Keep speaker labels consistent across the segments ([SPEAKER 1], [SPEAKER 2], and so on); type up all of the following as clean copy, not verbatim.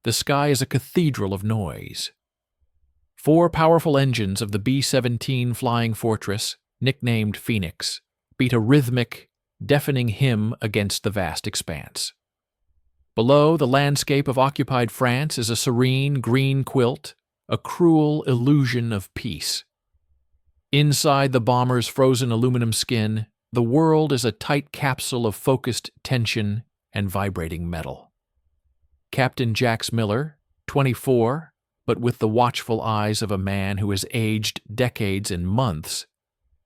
[SPEAKER 1] The sky is a cathedral of noise. 4 powerful engines of the B-17 Flying Fortress, nicknamed Phoenix, beat a rhythmic, deafening hymn against the vast expanse. Below, the landscape of occupied France is a serene green quilt, a cruel illusion of peace. Inside the bomber's frozen aluminum skin, the world is a tight capsule of focused tension and vibrating metal. Captain Jax Miller, 24, but with the watchful eyes of a man who has aged decades in months,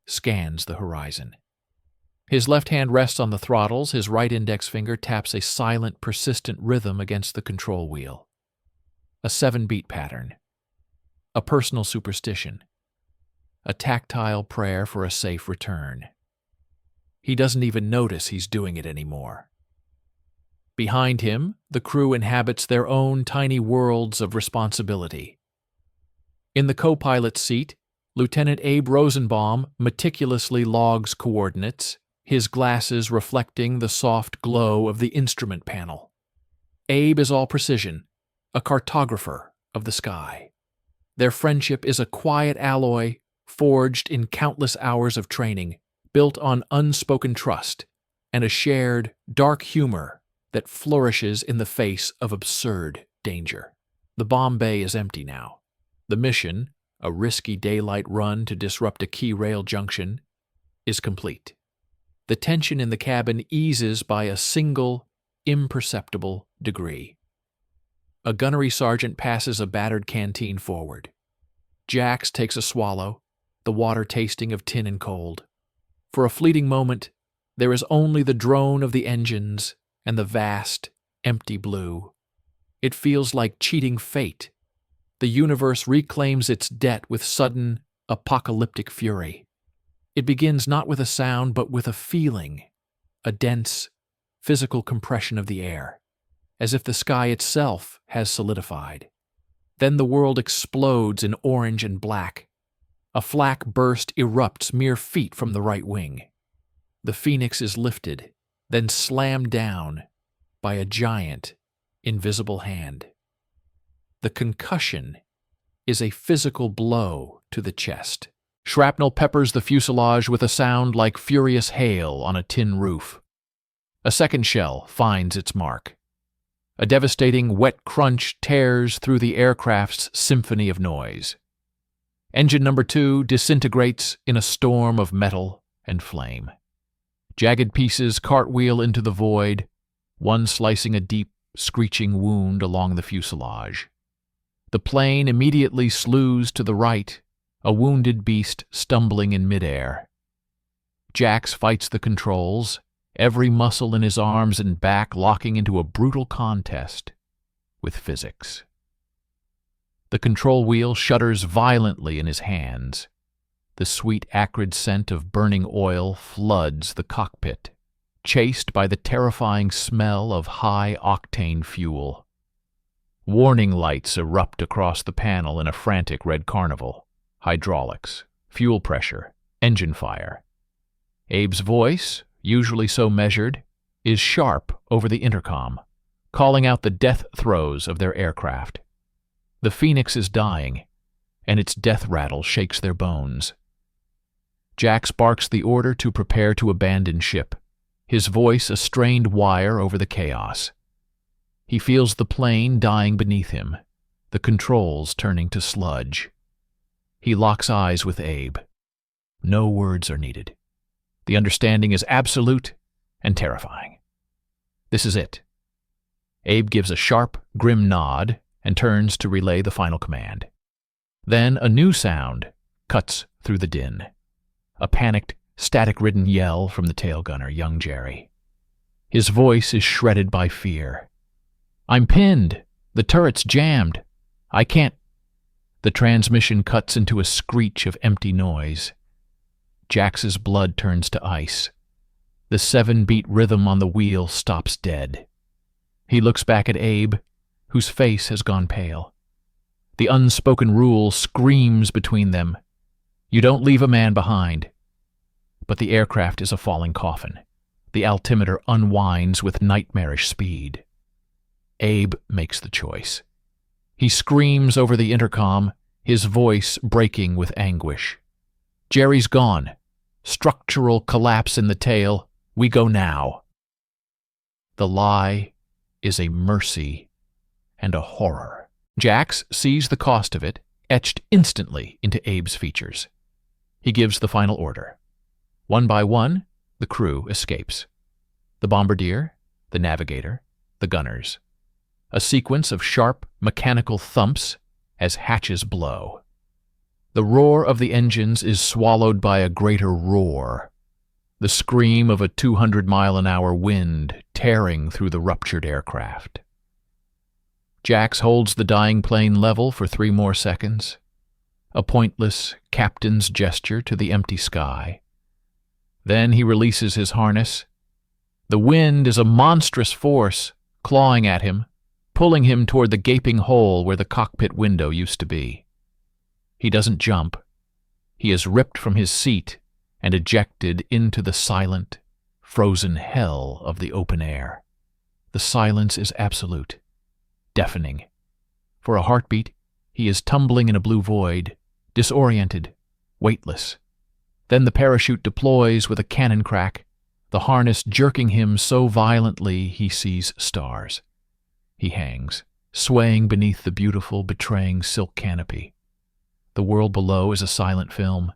[SPEAKER 1] scans the horizon. His left hand rests on the throttles, his right index finger taps a silent, persistent rhythm against the control wheel. A 7-beat pattern. A personal superstition. A tactile prayer for a safe return. He doesn't even notice he's doing it anymore. Behind him, the crew inhabits their own tiny worlds of responsibility. In the co-pilot's seat, Lieutenant Abe Rosenbaum meticulously logs coordinates, his glasses reflecting the soft glow of the instrument panel. Abe is all precision, a cartographer of the sky. Their friendship is a quiet alloy forged in countless hours of training, built on unspoken trust and a shared, dark humor that flourishes in the face of absurd danger. The bomb bay is empty now. The mission, a risky daylight run to disrupt a key rail junction, is complete. The tension in the cabin eases by a single, imperceptible degree. A gunnery sergeant passes a battered canteen forward. Jax takes a swallow, the water tasting of tin and cold. For a fleeting moment, there is only the drone of the engines and the vast, empty blue. It feels like cheating fate. The universe reclaims its debt with sudden, apocalyptic fury. It begins not with a sound, but with a feeling, a dense, physical compression of the air, as if the sky itself has solidified. Then the world explodes in orange and black. A flak burst erupts mere feet from the right wing. The Phoenix is lifted, then slammed down by a giant, invisible hand. The concussion is a physical blow to the chest. Shrapnel peppers the fuselage with a sound like furious hail on a tin roof. A second shell finds its mark. A devastating wet crunch tears through the aircraft's symphony of noise. Engine number 2 disintegrates in a storm of metal and flame. Jagged pieces cartwheel into the void, one slicing a deep, screeching wound along the fuselage. The plane immediately slews to the right, a wounded beast stumbling in midair. Jax fights the controls, every muscle in his arms and back locking into a brutal contest with physics. The control wheel shudders violently in his hands. The sweet, acrid scent of burning oil floods the cockpit, chased by the terrifying smell of high-octane fuel. Warning lights erupt across the panel in a frantic red carnival. Hydraulics, fuel pressure, engine fire. Abe's voice, usually so measured, is sharp over the intercom, calling out the death throes of their aircraft. The Phoenix is dying, and its death rattle shakes their bones. Jax barks the order to prepare to abandon ship, his voice a strained wire over the chaos. He feels the plane dying beneath him, the controls turning to sludge. He locks eyes with Abe. No words are needed. The understanding is absolute and terrifying. This is it. Abe gives a sharp, grim nod and turns to relay the final command. Then a new sound cuts through the din. A panicked, static-ridden yell from the tail gunner, young Jerry. His voice is shredded by fear. "I'm pinned. The turret's jammed. I can't—" The transmission cuts into a screech of empty noise. Jax's blood turns to ice. The 7-beat rhythm on the wheel stops dead. He looks back at Abe, whose face has gone pale. The unspoken rule screams between them. You don't leave a man behind. But the aircraft is a falling coffin. The altimeter unwinds with nightmarish speed. Abe makes the choice. He screams over the intercom, his voice breaking with anguish. Jerry's gone. Structural collapse in the tail. We go now. The lie is a mercy and a horror. Jax sees the cost of it, etched instantly into Abe's features. He gives the final order. One by one, the crew escapes. The bombardier, the navigator, the gunners. A sequence of sharp, mechanical thumps as hatches blow. The roar of the engines is swallowed by a greater roar, the scream of a 200-mile-an-hour wind tearing through the ruptured aircraft. Jax holds the dying plane level for 3 more seconds, a pointless captain's gesture to the empty sky. Then he releases his harness. The wind is a monstrous force, clawing at him, pulling him toward the gaping hole where the cockpit window used to be. He doesn't jump. He is ripped from his seat and ejected into the silent, frozen hell of the open air. The silence is absolute, deafening. For a heartbeat, he is tumbling in a blue void, disoriented, weightless. Then the parachute deploys with a cannon crack, the harness jerking him so violently he sees stars. He hangs, swaying beneath the beautiful, betraying silk canopy. The world below is a silent film.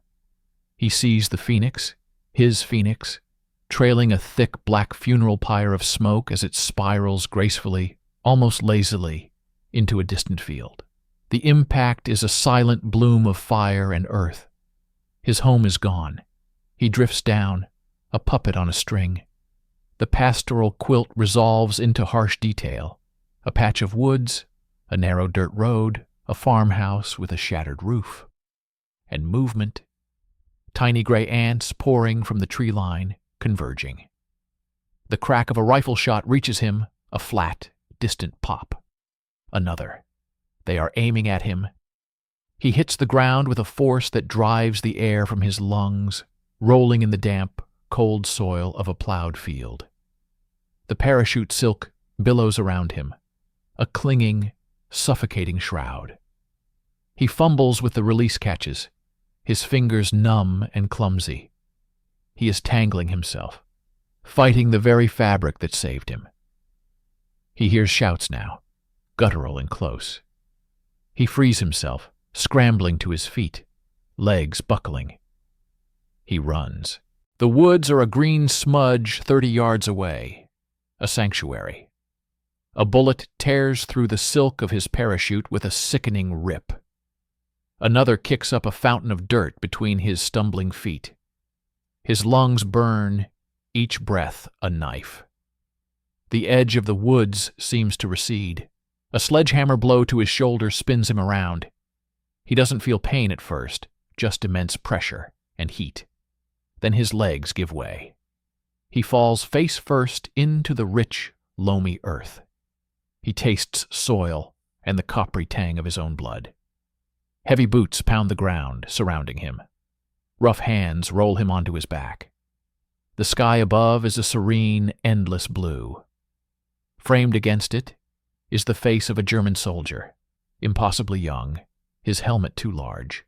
[SPEAKER 1] He sees the Phoenix, his Phoenix, trailing a thick black funeral pyre of smoke as it spirals gracefully, almost lazily, into a distant field. The impact is a silent bloom of fire and earth. His home is gone. He drifts down, a puppet on a string. The pastoral quilt resolves into harsh detail. A patch of woods, a narrow dirt road, a farmhouse with a shattered roof. And movement. Tiny gray ants pouring from the tree line, converging. The crack of a rifle shot reaches him, a flat, distant pop. Another. They are aiming at him. He hits the ground with a force that drives the air from his lungs, rolling in the damp, cold soil of a plowed field. The parachute silk billows around him, a clinging, suffocating shroud. He fumbles with the release catches, his fingers numb and clumsy. He is tangling himself, fighting the very fabric that saved him. He hears shouts now, guttural and close. He frees himself, scrambling to his feet, legs buckling. He runs. The woods are a green smudge 30 yards away, a sanctuary. A bullet tears through the silk of his parachute with a sickening rip. Another kicks up a fountain of dirt between his stumbling feet. His lungs burn, each breath a knife. The edge of the woods seems to recede. A sledgehammer blow to his shoulder spins him around. He doesn't feel pain at first, just immense pressure and heat. Then his legs give way. He falls face first into the rich, loamy earth. He tastes soil and the coppery tang of his own blood. Heavy boots pound the ground, surrounding him. Rough hands roll him onto his back. The sky above is a serene, endless blue. Framed against it is the face of a German soldier, impossibly young, his helmet too large.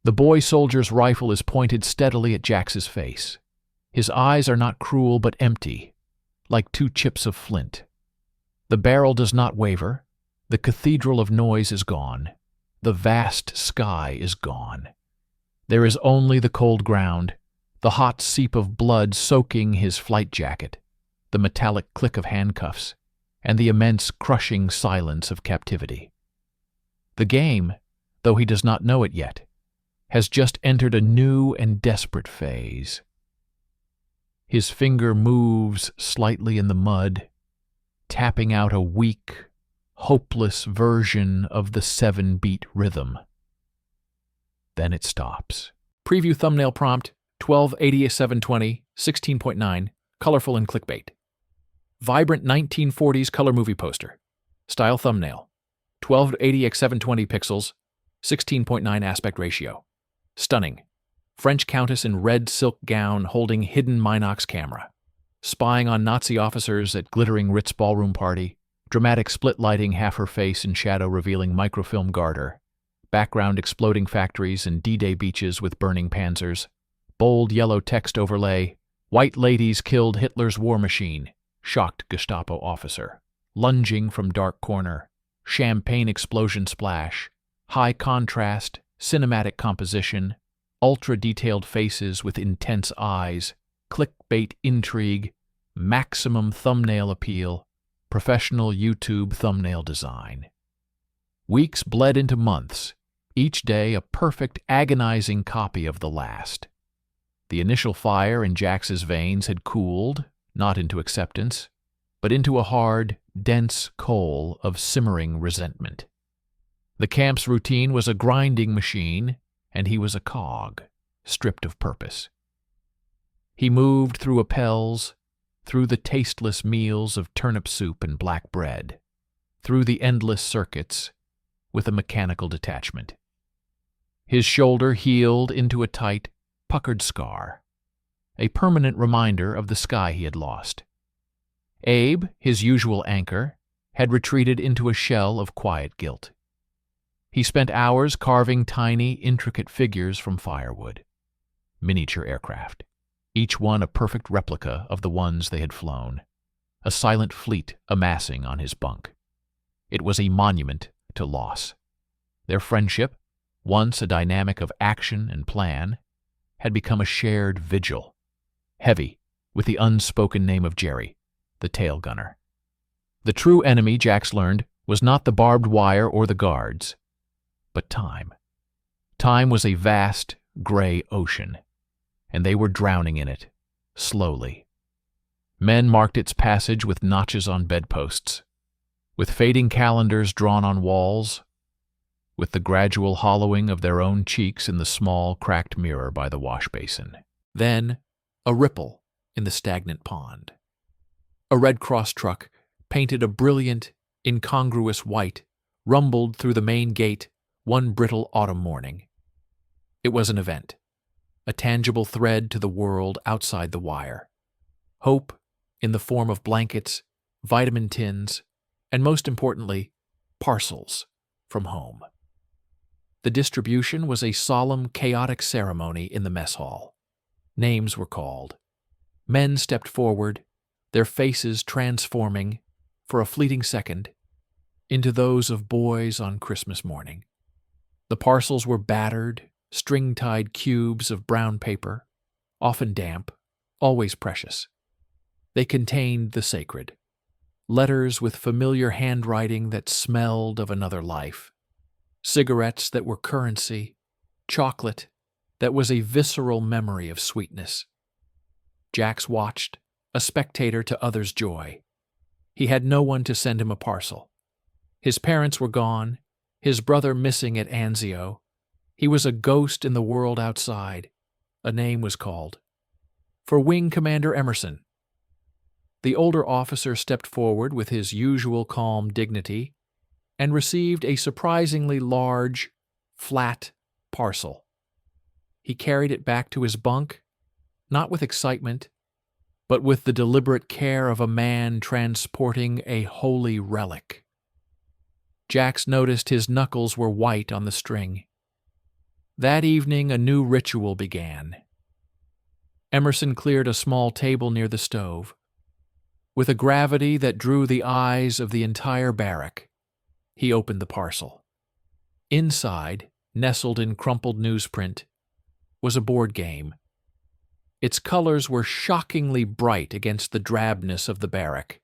[SPEAKER 1] The boy soldier's rifle is pointed steadily at Jax's face. His eyes are not cruel but empty, like 2 chips of flint. The barrel does not waver. The cathedral of noise is gone. The vast sky is gone. There is only the cold ground, the hot seep of blood soaking his flight jacket, the metallic click of handcuffs, and the immense crushing silence of captivity. The game, though he does not know it yet, has just entered a new and desperate phase. His finger moves slightly in the mud, tapping out a weak, hopeless version of the 7-beat rhythm. Then it stops. Preview thumbnail prompt, 1280x720, 16.9, colorful and clickbait. Vibrant 1940s color movie poster. Style thumbnail, 1280x720 pixels, 16.9 aspect ratio. Stunning. French countess in red silk gown holding hidden Minox camera. Spying on Nazi officers at glittering Ritz ballroom party. Dramatic split lighting, half her face in shadow revealing microfilm garter. Background exploding factories and D-Day beaches with burning panzers. Bold yellow text overlay. White ladies killed Hitler's war machine. Shocked Gestapo officer. Lunging from dark corner. Champagne explosion splash. High contrast. Cinematic composition. Ultra-detailed faces with intense eyes. Clickbait intrigue. Maximum thumbnail appeal. Professional YouTube thumbnail design. Weeks bled into months, each day a perfect, agonizing copy of the last. The initial fire in Jax's veins had cooled, not into acceptance, but into a hard, dense coal of simmering resentment. The camp's routine was a grinding machine, and he was a cog, stripped of purpose. He moved through appels, through the tasteless meals of turnip soup and black bread, through the endless circuits, with a mechanical detachment. His shoulder healed into a tight, puckered scar, a permanent reminder of the sky he had lost. Abe, his usual anchor, had retreated into a shell of quiet guilt. He spent hours carving tiny, intricate figures from firewood, miniature aircraft, each one a perfect replica of the ones they had flown, a silent fleet amassing on his bunk. It was a monument to loss. Their friendship, once a dynamic of action and plan, had become a shared vigil, heavy with the unspoken name of Jerry, the tail gunner. The true enemy, Jax learned, was not the barbed wire or the guards, but time. Time was a vast, gray ocean, and they were drowning in it, slowly. Men marked its passage with notches on bedposts, with fading calendars drawn on walls, with the gradual hollowing of their own cheeks in the small, cracked mirror by the wash basin. Then, a ripple in the stagnant pond. A Red Cross truck, painted a brilliant, incongruous white, rumbled through the main gate one brittle autumn morning. It was an event, a tangible thread to the world outside the wire. Hope in the form of blankets, vitamin tins, and most importantly, parcels from home. The distribution was a solemn, chaotic ceremony in the mess hall. Names were called. Men stepped forward, their faces transforming, for a fleeting second, into those of boys on Christmas morning. The parcels were battered, string-tied cubes of brown paper, often damp, always precious. They contained the sacred, letters with familiar handwriting that smelled of another life, cigarettes that were currency, chocolate that was a visceral memory of sweetness. Jax watched, a spectator to others' joy. He had no one to send him a parcel. His parents were gone, his brother missing at Anzio. He was a ghost in the world outside. A name was called. For Wing Commander Emerson. The older officer stepped forward with his usual calm dignity and received a surprisingly large, flat parcel. He carried it back to his bunk, not with excitement, but with the deliberate care of a man transporting a holy relic. Jax noticed his knuckles were white on the string. That evening, a new ritual began. Emerson cleared a small table near the stove. With a gravity that drew the eyes of the entire barrack, he opened the parcel. Inside, nestled in crumpled newsprint, was a board game. Its colors were shockingly bright against the drabness of the barrack.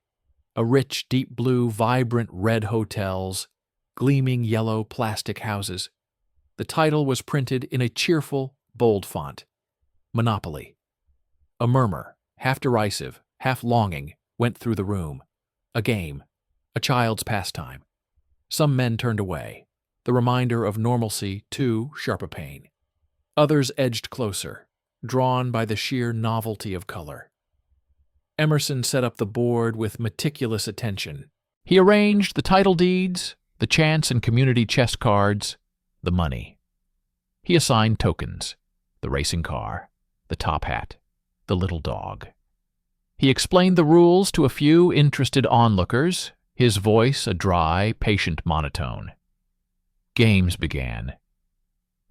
[SPEAKER 1] A rich, deep blue, vibrant red hotels, gleaming yellow plastic houses. The title was printed in a cheerful, bold font. Monopoly. A murmur, half derisive, half longing, went through the room. A game. A child's pastime. Some men turned away, the reminder of normalcy too sharp a pain. Others edged closer, drawn by the sheer novelty of color. Emerson set up the board with meticulous attention. He arranged the title deeds, the chance and community chess cards, the money. He assigned tokens, the racing car, the top hat, the little dog. He explained the rules to a few interested onlookers, his voice a dry, patient monotone. Games began.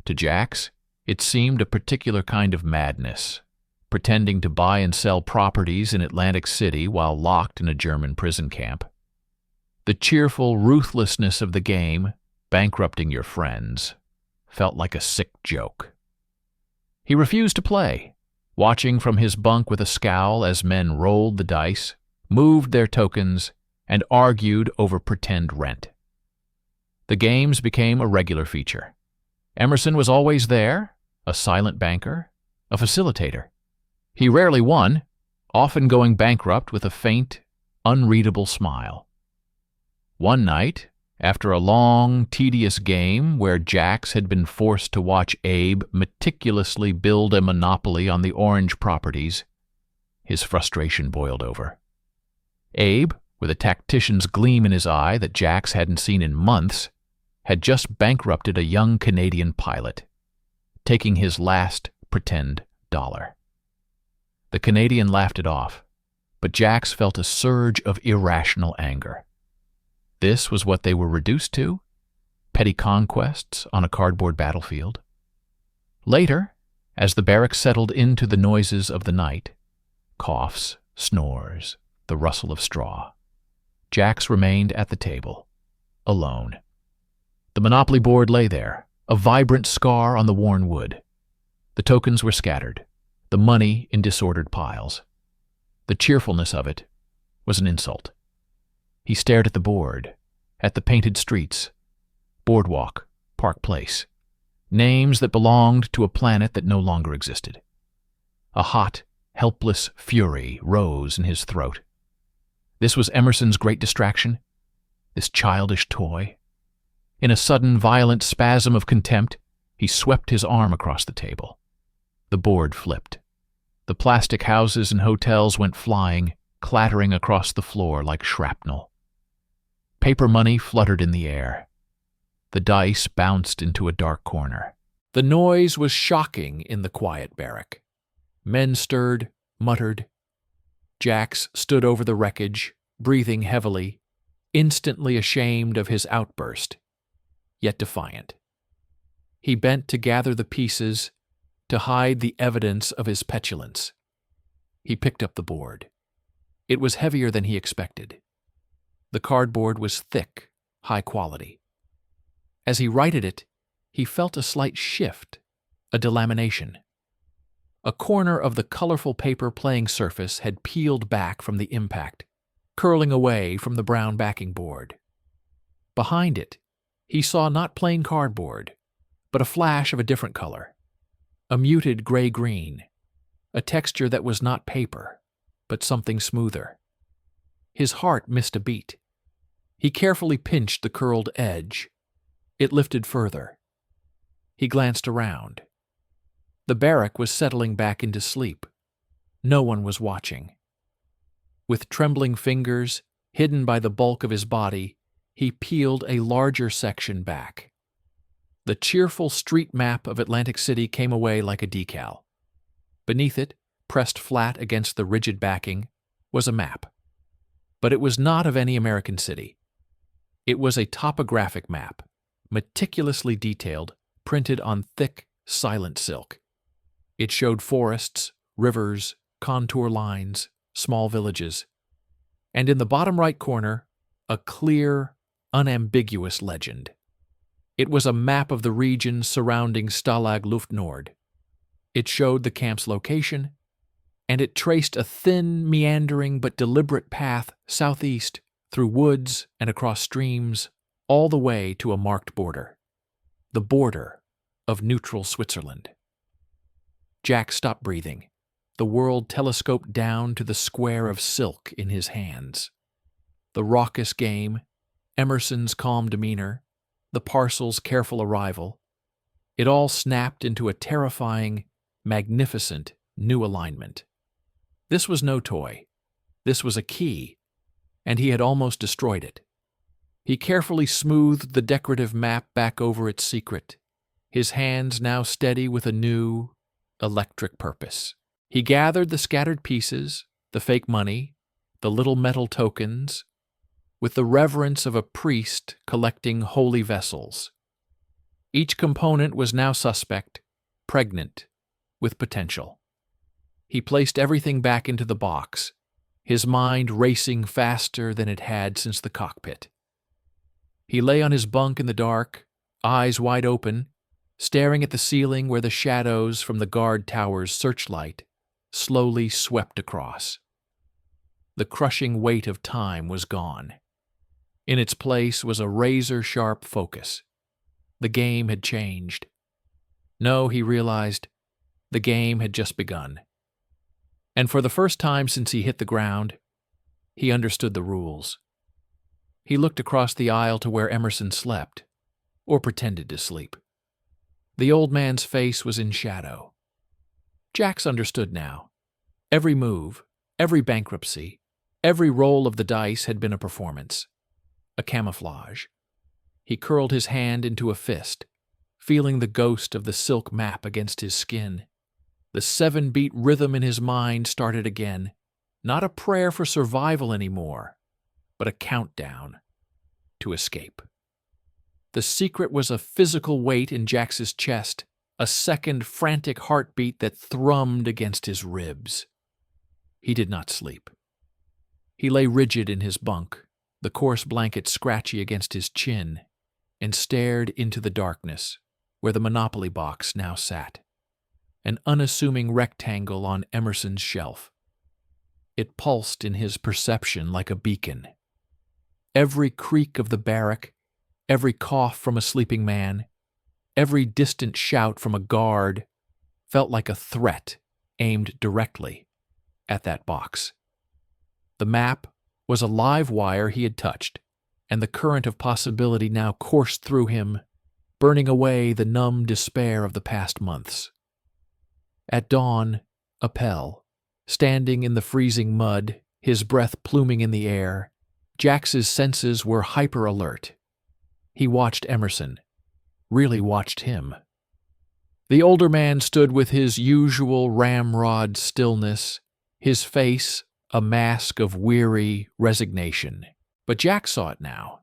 [SPEAKER 1] To Jax, it seemed a particular kind of madness, pretending to buy and sell properties in Atlantic City while locked in a German prison camp. The cheerful ruthlessness of the game, bankrupting your friends, felt like a sick joke. He refused to play, watching from his bunk with a scowl as men rolled the dice, moved their tokens, and argued over pretend rent. The games became a regular feature. Emerson was always there, a silent banker, a facilitator. He rarely won, often going bankrupt with a faint, unreadable smile. One night, after a long, tedious game where Jax had been forced to watch Abe meticulously build a monopoly on the orange properties, his frustration boiled over. Abe, with a tactician's gleam in his eye that Jax hadn't seen in months, had just bankrupted a young Canadian pilot, taking his last pretend dollar. The Canadian laughed it off, but Jax felt a surge of irrational anger. This was what they were reduced to? Petty conquests on a cardboard battlefield? Later, as the barracks settled into the noises of the night, coughs, snores, the rustle of straw, Jax remained at the table, alone. The Monopoly board lay there, a vibrant scar on the worn wood. The tokens were scattered, the money in disordered piles. The cheerfulness of it was an insult. He stared at the board, at the painted streets, Boardwalk, Park Place, names that belonged to a planet that no longer existed. A hot, helpless fury rose in his throat. This was Emerson's great distraction, this childish toy. In a sudden, violent spasm of contempt, he swept his arm across the table. The board flipped. The plastic houses and hotels went flying, clattering across the floor like shrapnel. Paper money fluttered in the air. The dice bounced into a dark corner. The noise was shocking in the quiet barrack. Men stirred, muttered. Jax stood over the wreckage, breathing heavily, instantly ashamed of his outburst, yet defiant. He bent to gather the pieces, to hide the evidence of his petulance. He picked up the board. It was heavier than he expected. The cardboard was thick, high quality. As he righted it, he felt a slight shift, a delamination. A corner of the colorful paper playing surface had peeled back from the impact, curling away from the brown backing board. Behind it, he saw not plain cardboard, but a flash of a different color, a muted gray-green, a texture that was not paper, but something smoother. His heart missed a beat. He carefully pinched the curled edge. It lifted further. He glanced around. The barrack was settling back into sleep. No one was watching. With trembling fingers, hidden by the bulk of his body, he peeled a larger section back. The cheerful street map of Atlantic City came away like a decal. Beneath it, pressed flat against the rigid backing, was a map. But it was not of any American city. It was a topographic map, meticulously detailed, printed on thick, silent silk. It showed forests, rivers, contour lines, small villages, and in the bottom right corner, a clear, unambiguous legend. It was a map of the region surrounding Stalag Luft Nord. It showed the camp's location, and it traced a thin, meandering but deliberate path southeast through woods and across streams, all the way to a marked border. The border of neutral Switzerland. Jack stopped breathing. The world telescoped down to the square of silk in his hands. The raucous game, Emerson's calm demeanor, the parcel's careful arrival, it all snapped into a terrifying, magnificent new alignment. This was no toy. This was a key, and he had almost destroyed it. He carefully smoothed the decorative map back over its secret, his hands now steady with a new, electric purpose. He gathered the scattered pieces, the fake money, the little metal tokens. with the reverence of a priest collecting holy vessels. Each component was now suspect, pregnant, with potential. He placed everything back into the box, his mind racing faster than it had since the cockpit. He lay on his bunk in the dark, eyes wide open, staring at the ceiling where the shadows from the guard tower's searchlight slowly swept across. The crushing weight of time was gone. In its place was a razor-sharp focus. The game had changed. No, he realized, the game had just begun. And for the first time since he hit the ground, he understood the rules. He looked across the aisle to where Emerson slept, or pretended to sleep. The old man's face was in shadow. Jax understood now. Every move, every bankruptcy, every roll of the dice had been a performance, a camouflage. He curled his hand into a fist, feeling the ghost of the silk map against his skin. The 7-beat rhythm in his mind started again, not a prayer for survival anymore, but a countdown to escape. The secret was a physical weight in Jax's chest, a second frantic heartbeat that thrummed against his ribs. He did not sleep. He lay rigid in his bunk, the coarse blanket scratchy against his chin, and stared into the darkness where the Monopoly box now sat, an unassuming rectangle on Emerson's shelf. It pulsed in his perception like a beacon. Every creak of the barrack, every cough from a sleeping man, every distant shout from a guard felt like a threat aimed directly at that box. The map was a live wire he had touched, and the current of possibility now coursed through him, burning away the numb despair of the past months. At dawn, Appel, standing in the freezing mud, his breath pluming in the air, Jax's senses were hyper-alert. He watched Emerson, really watched him. The older man stood with his usual ramrod stillness, his face a mask of weary resignation. But Jax saw it now.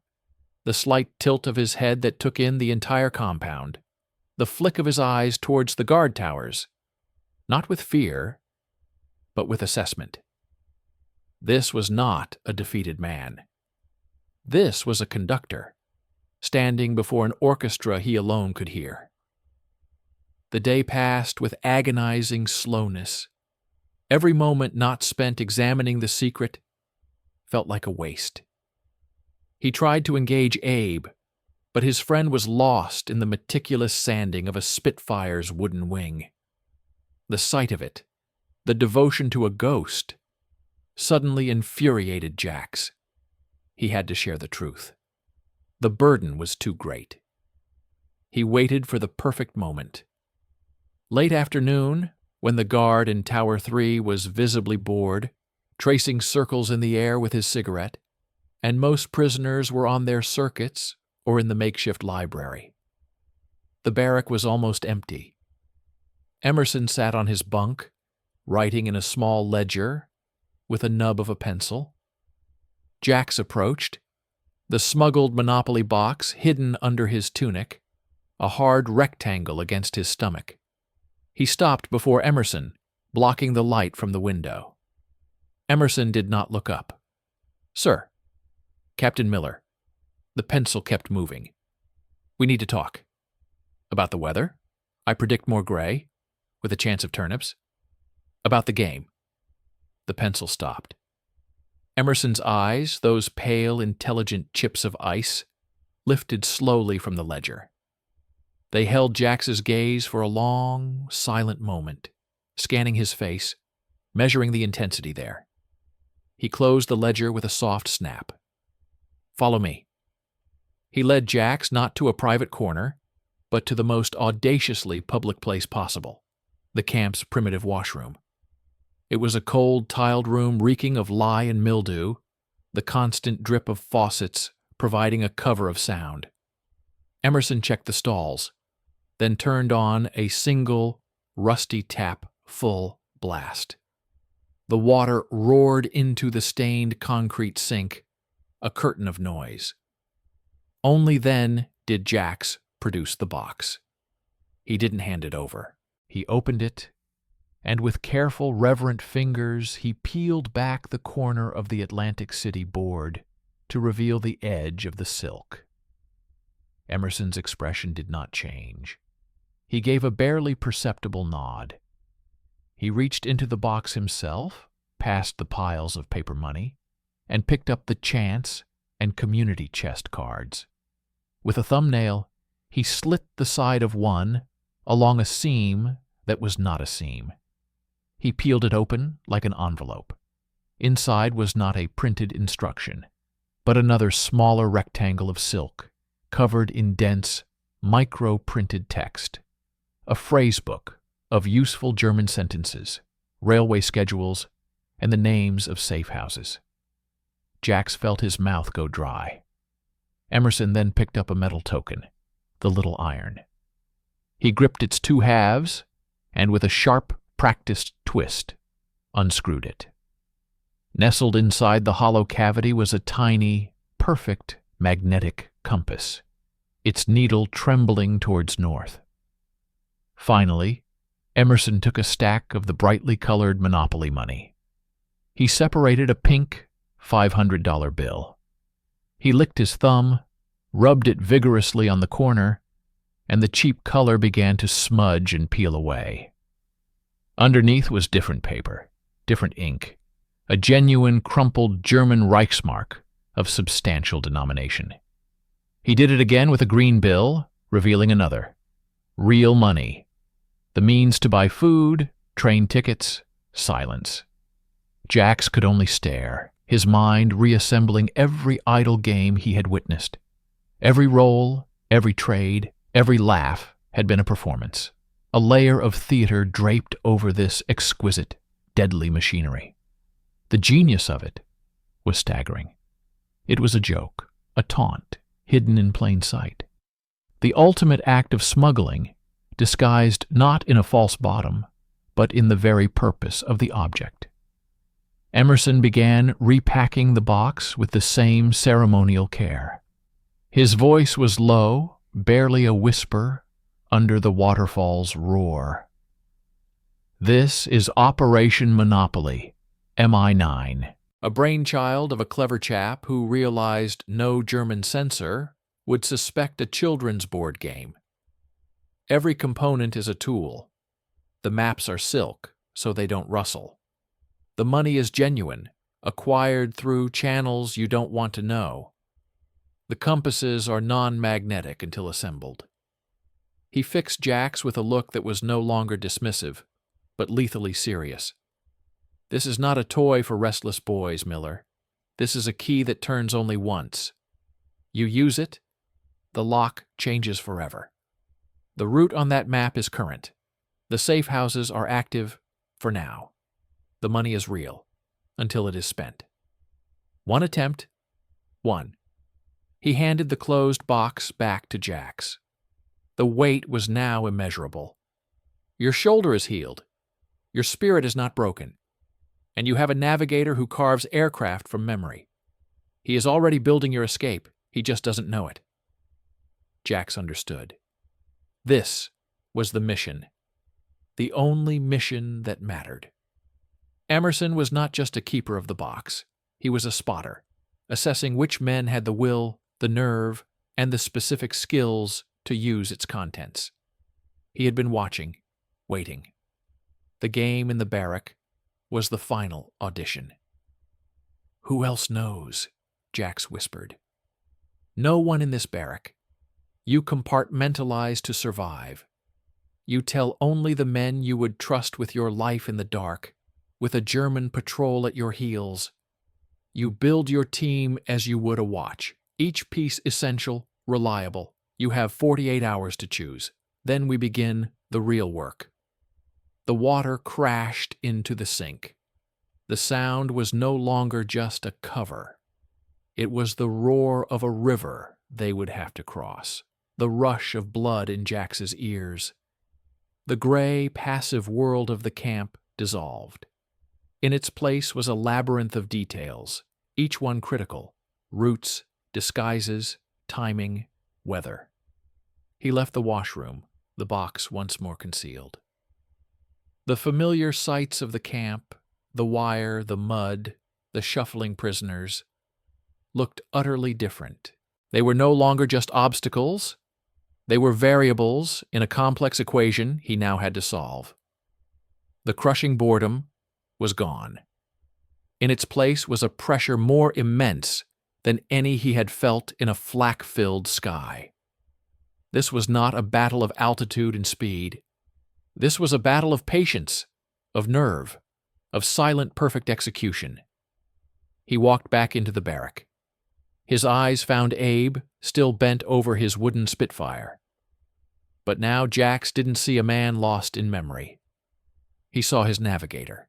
[SPEAKER 1] The slight tilt of his head that took in the entire compound, the flick of his eyes towards the guard towers, not with fear, but with assessment. This was not a defeated man. This was a conductor, standing before an orchestra he alone could hear. The day passed with agonizing slowness. Every moment not spent examining the secret felt like a waste. He tried to engage Abe, but his friend was lost in the meticulous sanding of a Spitfire's wooden wing. The sight of it, the devotion to a ghost, suddenly infuriated Jax. He had to share the truth. The burden was too great. He waited for the perfect moment. Late afternoon, when the guard in Tower 3 was visibly bored, tracing circles in the air with his cigarette, and most prisoners were on their circuits or in the makeshift library. The barrack was almost empty. Emerson sat on his bunk, writing in a small ledger with a nub of a pencil. Jax approached, the smuggled Monopoly box hidden under his tunic, a hard rectangle against his stomach. He stopped before Emerson, blocking the light from the window. Emerson did not look up. "Sir." "Captain Miller." The pencil kept moving. "We need to talk." "About the weather? I predict more gray, with a chance of turnips." "About the game." The pencil stopped. Emerson's eyes, those pale, intelligent chips of ice, lifted slowly from the ledger. They held Jax's gaze for a long, silent moment, scanning his face, measuring the intensity there. He closed the ledger with a soft snap. "Follow me." He led Jax not to a private corner, but to the most audaciously public place possible, the camp's primitive washroom. It was a cold, tiled room reeking of lye and mildew, the constant drip of faucets providing a cover of sound. Emerson checked the stalls, then turned on a single, rusty tap full blast. The water roared into the stained concrete sink, a curtain of noise. Only then did Jax produce the box. He didn't hand it over. He opened it, and with careful, reverent fingers, he peeled back the corner of the Atlantic City board to reveal the edge of the silk. Emerson's expression did not change. He gave a barely perceptible nod. He reached into the box himself, past the piles of paper money, and picked up the chance and community chest cards. With a thumbnail, he slit the side of one along a seam that was not a seam. He peeled it open like an envelope. Inside was not a printed instruction, but another smaller rectangle of silk, covered in dense, micro-printed text. A phrase book of useful German sentences, railway schedules, and the names of safe houses. Jax felt his mouth go dry. Emerson then picked up a metal token, the little iron. He gripped its two halves, and with a sharp, practiced twist, unscrewed it. Nestled inside the hollow cavity was a tiny, perfect magnetic compass, its needle trembling towards north. Finally, Emerson took a stack of the brightly colored Monopoly money. He separated a pink $500 bill. He licked his thumb, rubbed it vigorously on the corner, and the cheap color began to smudge and peel away. Underneath was different paper, different ink, a genuine crumpled German Reichsmark of substantial denomination. He did it again with a green bill, revealing another. Real money. The means to buy food, train tickets, silence. Jax could only stare, his mind reassembling every idle game he had witnessed. Every roll, every trade, every laugh had been a performance, a layer of theater draped over this exquisite, deadly machinery. The genius of it was staggering. It was a joke, a taunt, hidden in plain sight. The ultimate act of smuggling, disguised not in a false bottom, but in the very purpose of the object. Emerson began repacking the box with the same ceremonial care. His voice was low, barely a whisper, under the waterfall's roar. This is Operation Monopoly, MI9. A brainchild of a clever chap who realized no German censor would suspect a children's board game. Every component is a tool. The maps are silk, so they don't rustle. The money is genuine, acquired through channels you don't want to know. The compasses are non-magnetic until assembled. He fixed Jax with a look that was no longer dismissive, but lethally serious. This is not a toy for restless boys, Miller. This is a key that turns only once. You use it, the lock changes forever. The route on that map is current. The safe houses are active for now. The money is real, until it is spent. One attempt, one. He handed the closed box back to Jax. The weight was now immeasurable. Your shoulder is healed. Your spirit is not broken. And you have a navigator who carves aircraft from memory. He is already building your escape. He just doesn't know it. Jax understood. This was the mission. The only mission that mattered. Emerson was not just a keeper of the box. He was a spotter, assessing which men had the will, the nerve, and the specific skills to use its contents. He had been watching, waiting. The game in the barrack was the final audition. "Who else knows?" Jax whispered. "No one in this barrack. You compartmentalize to survive. You tell only the men you would trust with your life in the dark, with a German patrol at your heels. You build your team as you would a watch, each piece essential, reliable. You have 48 hours to choose. Then we begin the real work." The water crashed into the sink. The sound was no longer just a cover. It was the roar of a river they would have to cross, the rush of blood in Jax's ears. The gray, passive world of the camp dissolved. In its place was a labyrinth of details, each one critical, routes, disguises, timing, weather. He left the washroom, the box once more concealed. The familiar sights of the camp, the wire, the mud, the shuffling prisoners, looked utterly different. They were no longer just obstacles. They were variables in a complex equation he now had to solve. The crushing boredom was gone. In its place was a pressure more immense than any he had felt in a flak-filled sky. This was not a battle of altitude and speed. This was a battle of patience, of nerve, of silent, perfect execution. He walked back into the barrack. His eyes found Abe, still bent over his wooden Spitfire. But now Jax didn't see a man lost in memory. He saw his navigator.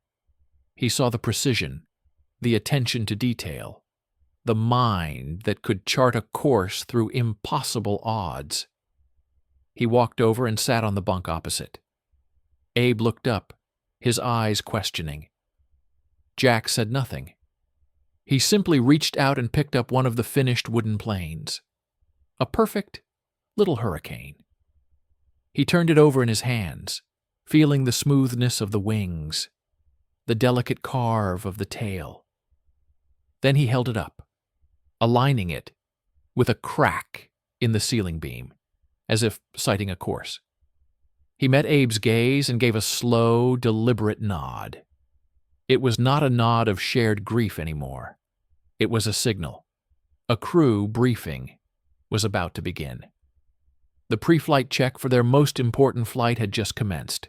[SPEAKER 1] He saw the precision, the attention to detail, the mind that could chart a course through impossible odds. He walked over and sat on the bunk opposite. Abe looked up, his eyes questioning. Jax said nothing. He simply reached out and picked up one of the finished wooden planes. A perfect little hurricane. He turned it over in his hands, feeling the smoothness of the wings, the delicate carve of the tail. Then he held it up, aligning it with a crack in the ceiling beam, as if sighting a course. He met Abe's gaze and gave a slow, deliberate nod. It was not a nod of shared grief anymore. It was a signal. A crew briefing was about to begin. The pre-flight check for their most important flight had just commenced.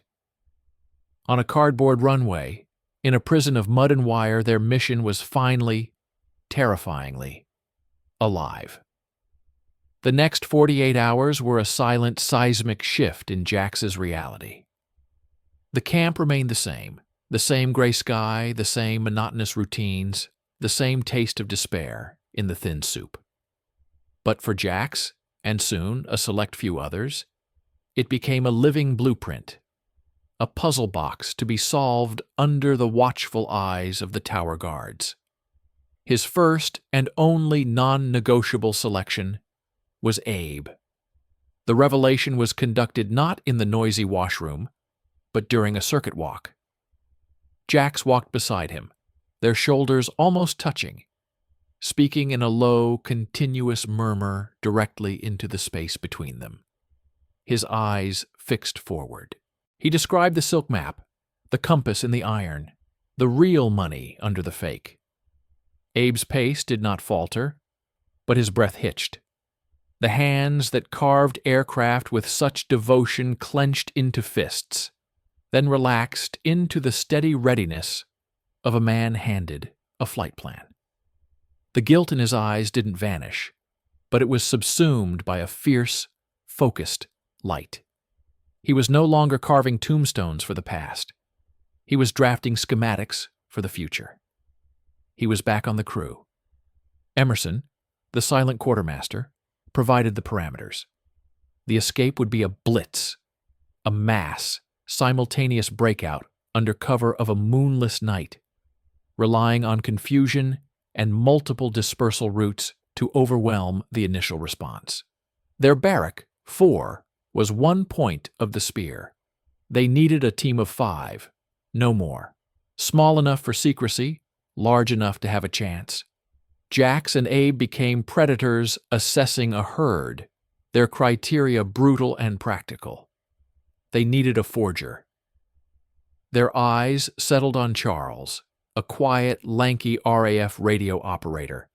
[SPEAKER 1] On a cardboard runway, in a prison of mud and wire, their mission was finally, terrifyingly, alive. The next 48 hours were a silent, seismic shift in Jax's reality. The camp remained the same gray sky, the same monotonous routines, the same taste of despair in the thin soup. But for Jax, and soon a select few others, it became a living blueprint, a puzzle box to be solved under the watchful eyes of the tower guards. His first and only non-negotiable selection was Abe. The revelation was conducted not in the noisy washroom, but during a circuit walk. Jax walked beside him, their shoulders almost touching, speaking in a low, continuous murmur directly into the space between them, his eyes fixed forward. He described the silk map, the compass in the iron, the real money under the fake. Abe's pace did not falter, but his breath hitched. The hands that carved aircraft with such devotion clenched into fists, then relaxed into the steady readiness of a man handed a flight plan. The guilt in his eyes didn't vanish, but it was subsumed by a fierce, focused light. He was no longer carving tombstones for the past. He was drafting schematics for the future. He was back on the crew. Emerson, the silent quartermaster, provided the parameters. The escape would be a blitz, a mass, simultaneous breakout under cover of a moonless night, relying on confusion and multiple dispersal routes to overwhelm the initial response. Their barrack, 4, was one point of the spear. They needed a team of 5, no more. Small enough for secrecy, large enough to have a chance. Jax and Abe became predators assessing a herd, their criteria brutal and practical. They needed a forger. Their eyes settled on Charles, a quiet, lanky RAF radio operator,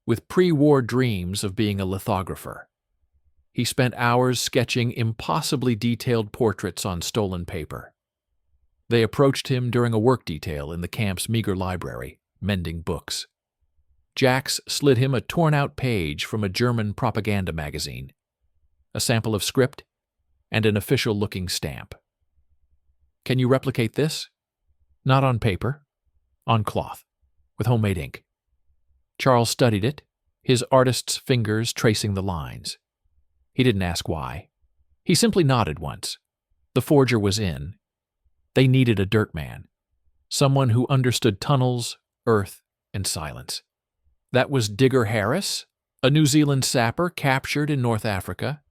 [SPEAKER 1] with pre-war dreams of being a lithographer. He spent hours sketching impossibly detailed portraits on stolen paper. They approached him during a work detail in the camp's meager library, mending books. Jax slid him a torn-out page from a German propaganda magazine, a sample of script, and an official-looking stamp. "Can you replicate this?" "Not on paper. On cloth, with homemade ink." Charles studied it, his artist's fingers tracing the lines. He didn't ask why. He simply nodded once. The forger was in. They needed a dirt man, someone who understood tunnels, earth, and silence. That was Digger Harris, a New Zealand sapper captured in North Africa.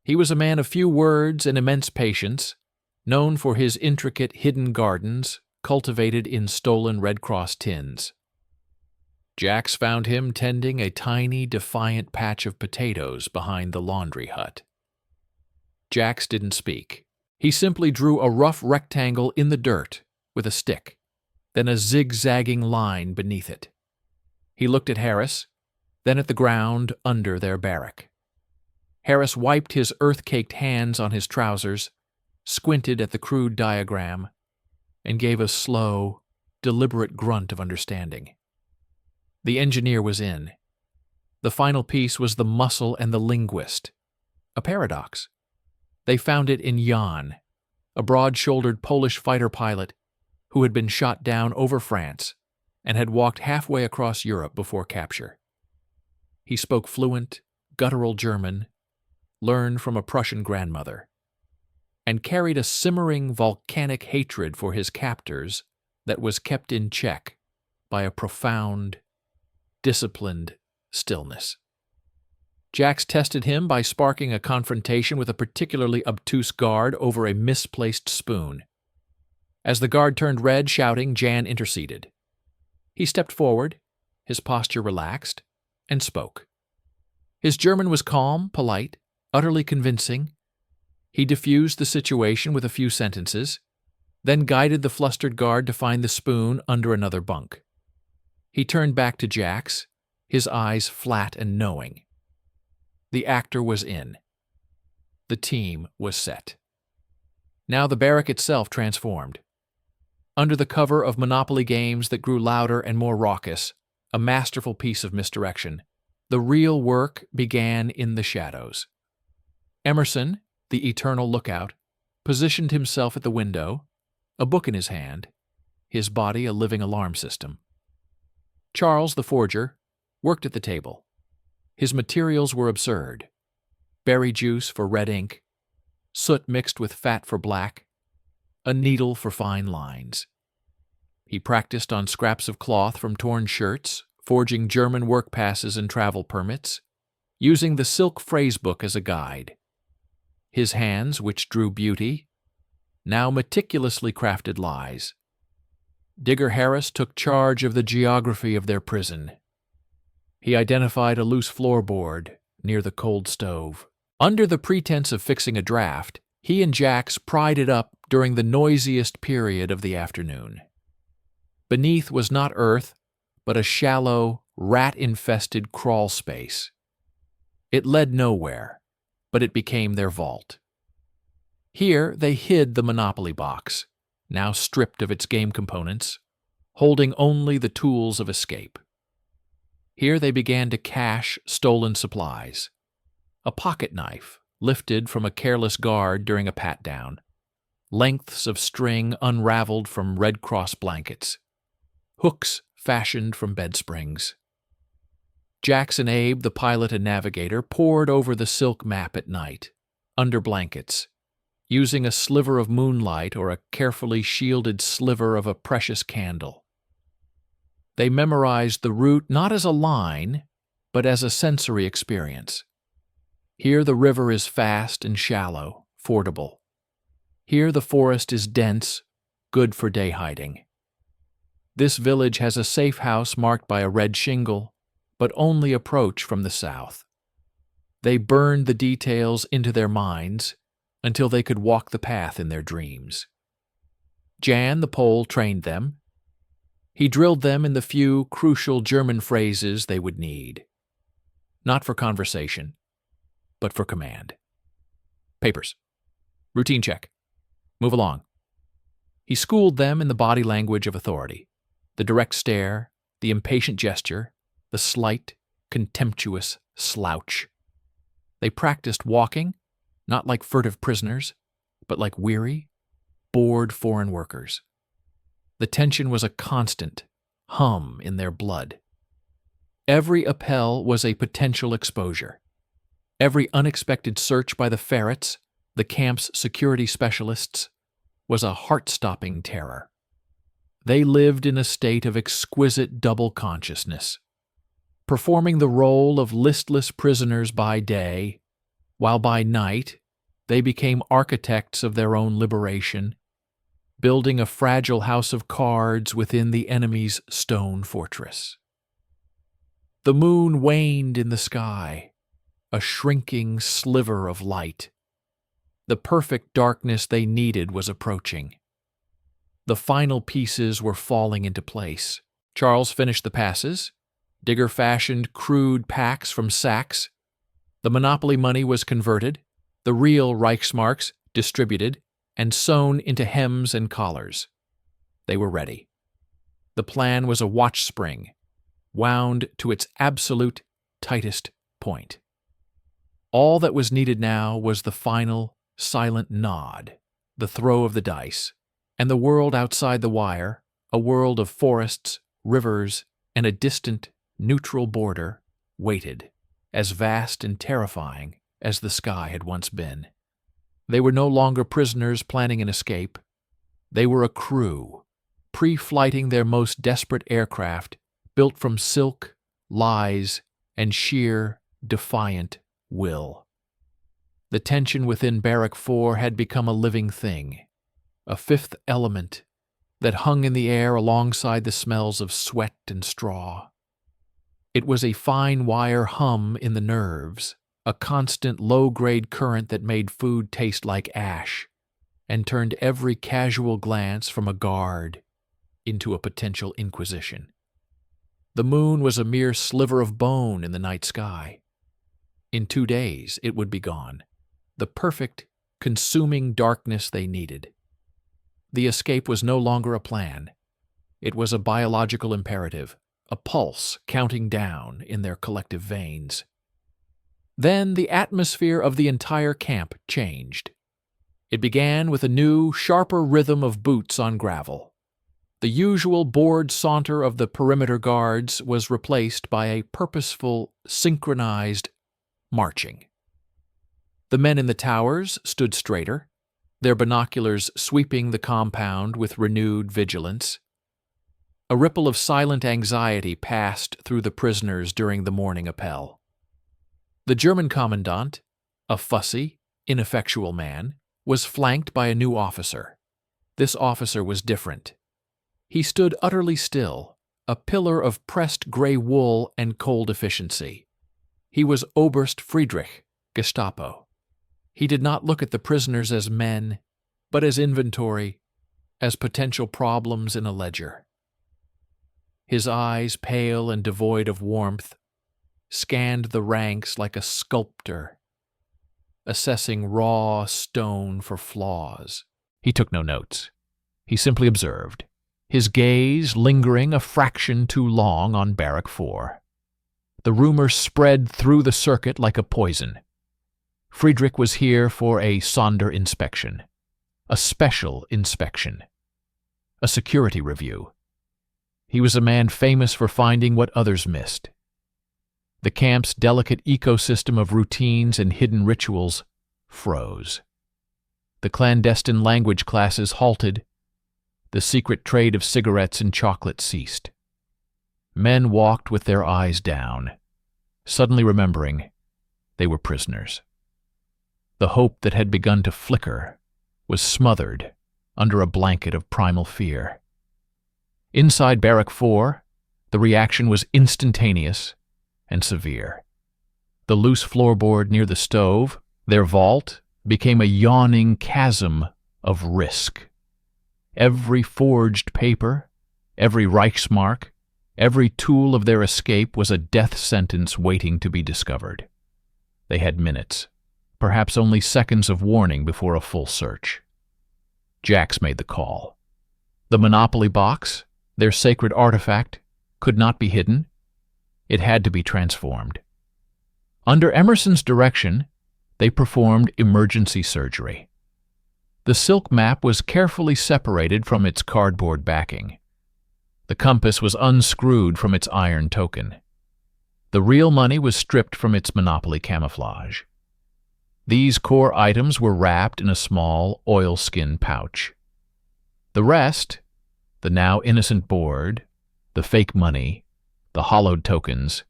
[SPEAKER 1] He was a man of few words and immense patience, known for his intricate hidden gardens cultivated in stolen Red Cross tins. Jax found him tending a tiny, defiant patch of potatoes behind the laundry hut. Jax didn't speak. He simply drew a rough rectangle in the dirt with a stick, then a zigzagging line beneath it. He looked at Harris, then at the ground under their barrack. Harris wiped his earth-caked hands on his trousers, squinted at the crude diagram, and gave a slow, deliberate grunt of understanding. The engineer was in. The final piece was the muscle and the linguist. A paradox. They found it in Jan, a broad-shouldered Polish fighter pilot who had been shot down over France and had walked halfway across Europe before capture. He spoke fluent, guttural German, learned from a Prussian grandmother, and carried a simmering volcanic hatred for his captors that was kept in check by a profound, disciplined stillness. Jax tested him by sparking a confrontation with a particularly obtuse guard over a misplaced spoon. As the guard turned red, shouting, Jan interceded. He stepped forward, his posture relaxed, and spoke. His German was calm, polite, utterly convincing. He diffused the situation with a few sentences, then guided the flustered guard to find the spoon under another bunk. He turned back to Jax, his eyes flat and knowing. The actor was in. The team was set. Now the barrack itself transformed. Under the cover of Monopoly games that grew louder and more raucous, a masterful piece of misdirection, the real work began in the shadows. Emerson, the eternal lookout, positioned himself at the window, a book in his hand, his body a living alarm system. Charles, the forger, worked at the table. His materials were absurd. Berry juice for red ink, soot mixed with fat for black, a needle for fine lines. He practiced on scraps of cloth from torn shirts, forging German work passes and travel permits, using the silk phrasebook as a guide. His hands, which drew beauty, now meticulously crafted lies. Digger Harris took charge of the geography of their prison. He identified a loose floorboard near the cold stove. Under the pretense of fixing a draft, he and Jax pried it up during the noisiest period of the afternoon. Beneath was not earth, but a shallow, rat-infested crawl space. It led nowhere, but it became their vault. Here they hid the Monopoly box, now stripped of its game components, holding only the tools of escape. Here they began to cache stolen supplies. A pocket knife, lifted from a careless guard during a pat-down. Lengths of string unraveled from Red Cross blankets. Hooks fashioned from bed springs. Jax and Abe, the pilot and navigator, pored over the silk map at night, under blankets, using a sliver of moonlight or a carefully shielded sliver of a precious candle. They memorized the route not as a line, but as a sensory experience. Here the river is fast and shallow, fordable. Here the forest is dense, good for day hiding. This village has a safe house marked by a red shingle, but only approach from the south. They burned the details into their minds until they could walk the path in their dreams. Jan, the Pole, trained them. He drilled them in the few crucial German phrases they would need. Not for conversation, but for command. Papers. Routine check. Move along. He schooled them in the body language of authority, the direct stare, the impatient gesture, the slight, contemptuous slouch. They practiced walking, not like furtive prisoners, but like weary, bored foreign workers. The tension was a constant hum in their blood. Every appel was a potential exposure. Every unexpected search by the ferrets, the camp's security specialists, was a heart-stopping terror. They lived in a state of exquisite double consciousness. performing the role of listless prisoners by day, while by night they became architects of their own liberation, building a fragile house of cards within the enemy's stone fortress. The moon waned in the sky, a shrinking sliver of light. The perfect darkness they needed was approaching. The final pieces were falling into place. Charles finished the passes. Digger fashioned crude packs from sacks. The monopoly money was converted, the real Reichsmarks distributed and sewn into hems and collars. They were ready. The plan was a watch spring, wound to its absolute tightest point. All that was needed now was the final, silent nod, the throw of the dice, and the world outside the wire, a world of forests, rivers, and a distant, neutral border, waited, as vast and terrifying as the sky had once been. They were no longer prisoners planning an escape. They were a crew, pre-flighting their most desperate aircraft, built from silk, lies, and sheer, defiant will. The tension within Barrack 4 had become a living thing, a fifth element that hung in the air alongside the smells of sweat and straw. It was a fine wire hum in the nerves, a constant low-grade current that made food taste like ash and turned every casual glance from a guard into a potential inquisition. The moon was a mere sliver of bone in the night sky. In 2 days, it would be gone. The perfect, consuming darkness they needed. The escape was no longer a plan. It was a biological imperative, a pulse counting down in their collective veins. Then the atmosphere of the entire camp changed. It began with a new, sharper rhythm of boots on gravel. The usual bored saunter of the perimeter guards was replaced by a purposeful, synchronized marching. The men in the towers stood straighter, their binoculars sweeping the compound with renewed vigilance. A ripple of silent anxiety passed through the prisoners during the morning appel. The German commandant, a fussy, ineffectual man, was flanked by a new officer. This officer was different. He stood utterly still, a pillar of pressed gray wool and cold efficiency. He was Oberst Friedrich, Gestapo. He did not look at the prisoners as men, but as inventory, as potential problems in a ledger. His eyes, pale and devoid of warmth, scanned the ranks like a sculptor, assessing raw stone for flaws. He took no notes. He simply observed, his gaze lingering a fraction too long on Barrack 4. The rumor spread through the circuit like a poison. Friedrich was here for a Sonder inspection, a special inspection, a security review. He was a man famous for finding what others missed. The camp's delicate ecosystem of routines and hidden rituals froze. The clandestine language classes halted. The secret trade of cigarettes and chocolate ceased. Men walked with their eyes down, suddenly remembering they were prisoners. The hope that had begun to flicker was smothered under a blanket of primal fear. Inside Barrack 4, the reaction was instantaneous and severe. The loose floorboard near the stove, their vault, became a yawning chasm of risk. Every forged paper, every Reichsmark, every tool of their escape was a death sentence waiting to be discovered. They had minutes, perhaps only seconds of warning before a full search. Jax made the call. The Monopoly box, their sacred artifact, could not be hidden. It had to be transformed. Under Emerson's direction, they performed emergency surgery. The silk map was carefully separated from its cardboard backing. The compass was unscrewed from its iron token. The real money was stripped from its Monopoly camouflage. These core items were wrapped in a small oilskin pouch. The rest, the now innocent board, the fake money, the hollowed tokens,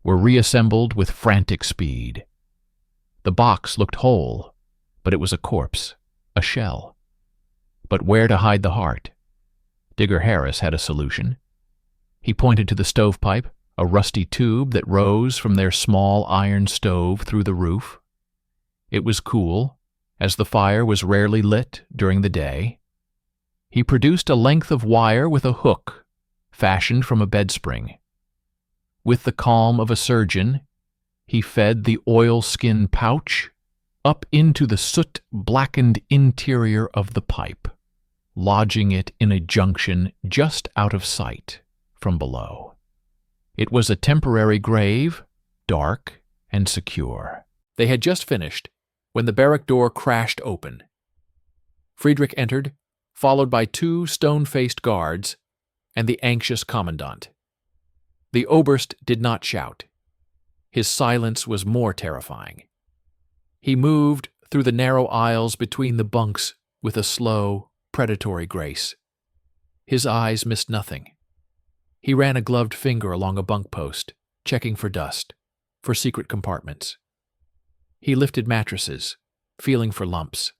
[SPEAKER 1] were reassembled with frantic speed. The box looked whole, but it was a corpse, a shell. But where to hide the heart? Digger Harris had a solution. He pointed to the stovepipe, a rusty tube that rose from their small iron stove through the roof. It was cool, as the fire was rarely lit during the day. He produced a length of wire with a hook, fashioned from a bedspring. With the calm of a surgeon, he fed the oilskin pouch up into the soot-blackened interior of the pipe, lodging it in a junction just out of sight from below. It was a temporary grave, dark and secure. They had just finished when the barrack door crashed open. Friedrich entered, followed by 2 stone-faced guards and the anxious commandant. The Oberst did not shout. His silence was more terrifying. He moved through the narrow aisles between the bunks with a slow, predatory grace. His eyes missed nothing. He ran a gloved finger along a bunk post, checking for dust, for secret compartments. He lifted mattresses, feeling for lumps.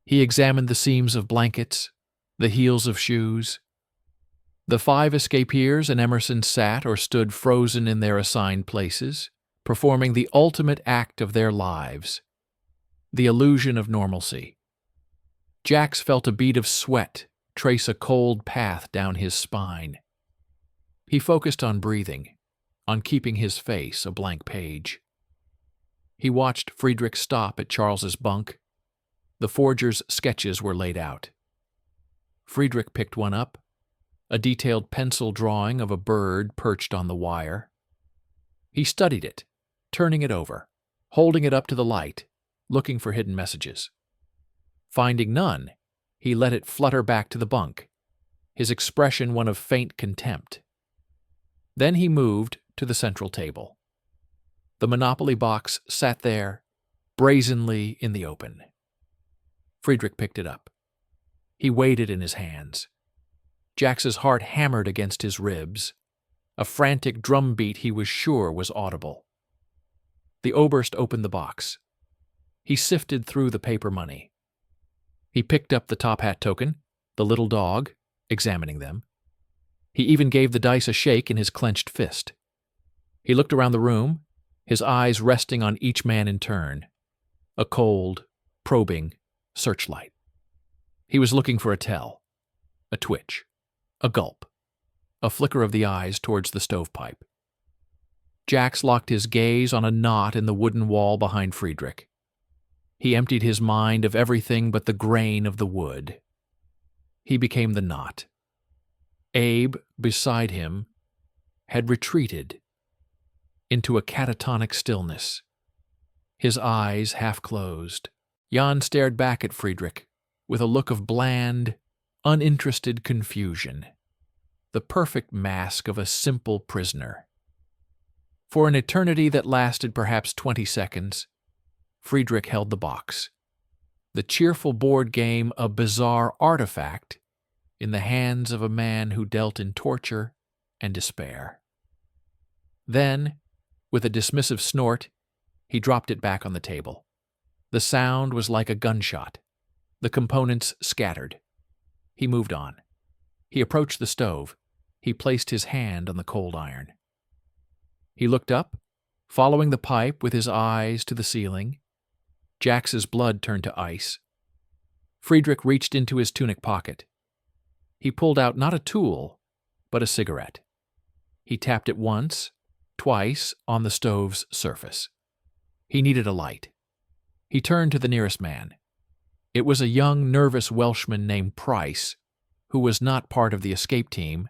[SPEAKER 1] He examined the seams of blankets, the heels of shoes. The 5 escapees and Emerson sat or stood frozen in their assigned places, performing the ultimate act of their lives, the illusion of normalcy. Jax felt a bead of sweat trace a cold path down his spine. He focused on breathing, on keeping his face a blank page. He watched Friedrich stop at Charles's bunk. The forger's sketches were laid out. Friedrich picked one up, a detailed pencil drawing of a bird perched on the wire. He studied it, turning it over, holding it up to the light, looking for hidden messages. Finding none, he let it flutter back to the bunk, his expression one of faint contempt. Then he moved to the central table. The Monopoly box sat there, brazenly in the open. Friedrich picked it up. He weighed it in his hands. Jax's heart hammered against his ribs, a frantic drumbeat he was sure was audible. The Oberst opened the box. He sifted through the paper money. He picked up the top hat token, the little dog, examining them. He even gave the dice a shake in his clenched fist. He looked around the room, his eyes resting on each man in turn. A cold, probing searchlight. He was looking for a tell, a twitch, a gulp, a flicker of the eyes towards the stovepipe. Jax locked his gaze on a knot in the wooden wall behind Friedrich. He emptied his mind of everything but the grain of the wood. He became the knot. Abe, beside him, had retreated into a catatonic stillness, his eyes half closed. Jan stared back at Friedrich with a look of bland, uninterested confusion, the perfect mask of a simple prisoner. For an eternity that lasted perhaps 20 seconds, Friedrich held the box, the cheerful board game a bizarre artifact in the hands of a man who dealt in torture and despair. Then, with a dismissive snort, he dropped it back on the table. The sound was like a gunshot. The components scattered. He moved on. He approached the stove. He placed his hand on the cold iron. He looked up, following the pipe with his eyes to the ceiling. Jax's blood turned to ice. Friedrich reached into his tunic pocket. He pulled out not a tool, but a cigarette. He tapped it once, twice on the stove's surface. He needed a light. He turned to the nearest man. It was a young, nervous Welshman named Price, who was not part of the escape team,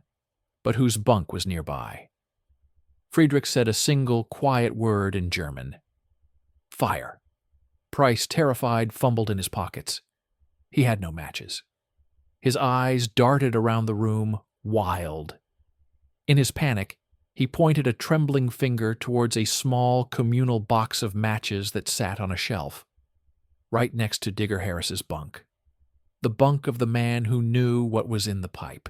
[SPEAKER 1] but whose bunk was nearby. Friedrich said a single, quiet word in German. Fire. Price, terrified, fumbled in his pockets. He had no matches. His eyes darted around the room, wild. In his panic, he pointed a trembling finger towards a small communal box of matches that sat on a shelf, right next to Digger Harris's bunk, the bunk of the man who knew what was in the pipe.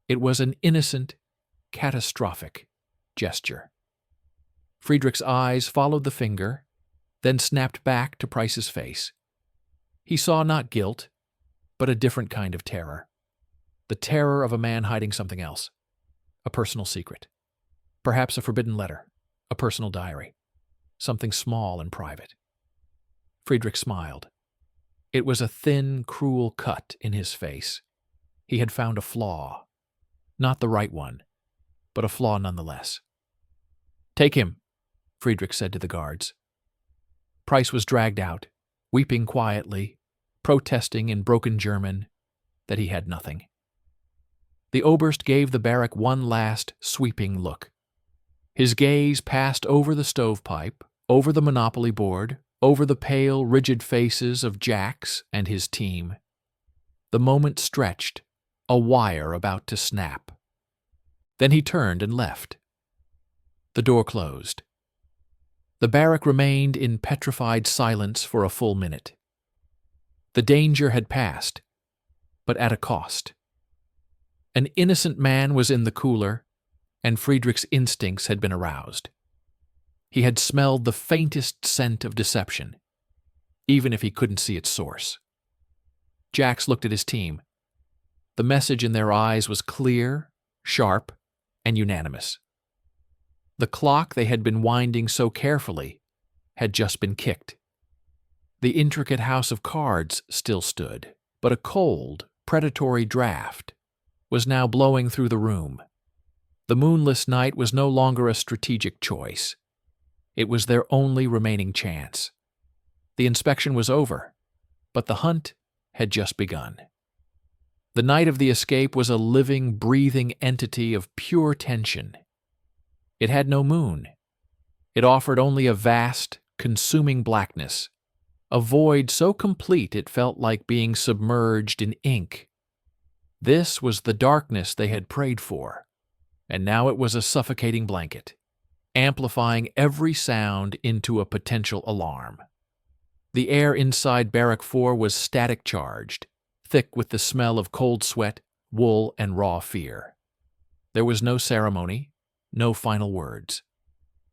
[SPEAKER 1] It was an innocent, catastrophic gesture. Friedrich's eyes followed the finger, then snapped back to Price's face. He saw not guilt, but a different kind of terror. The terror of a man hiding something else. A personal secret. Perhaps a forbidden letter. A personal diary. Something small and private. Friedrich smiled. It was a thin, cruel cut in his face. He had found a flaw. Not the right one, but a flaw nonetheless. "Take him," Friedrich said to the guards. Price was dragged out, weeping quietly, protesting in broken German that he had nothing. The Oberst gave the barrack one last, sweeping look. His gaze passed over the stovepipe, over the Monopoly board, over the pale, rigid faces of Jax and his team. The moment stretched, a wire about to snap. Then he turned and left. The door closed. The barrack remained in petrified silence for a full minute. The danger had passed, but at a cost. An innocent man was in the cooler, and Friedrich's instincts had been aroused. He had smelled the faintest scent of deception, even if he couldn't see its source. Jax looked at his team. The message in their eyes was clear, sharp, and unanimous. The clock they had been winding so carefully had just been kicked. The intricate house of cards still stood, but a cold, predatory draft was now blowing through the room. The moonless night was no longer a strategic choice. It was their only remaining chance. The inspection was over, but the hunt had just begun. The night of the escape was a living, breathing entity of pure tension. It had no moon. It offered only a vast, consuming blackness, a void so complete it felt like being submerged in ink. This was the darkness they had prayed for, and now it was a suffocating blanket, amplifying every sound into a potential alarm. The air inside Barrack 4 was static charged, thick with the smell of cold sweat, wool, and raw fear. There was no ceremony, no final words.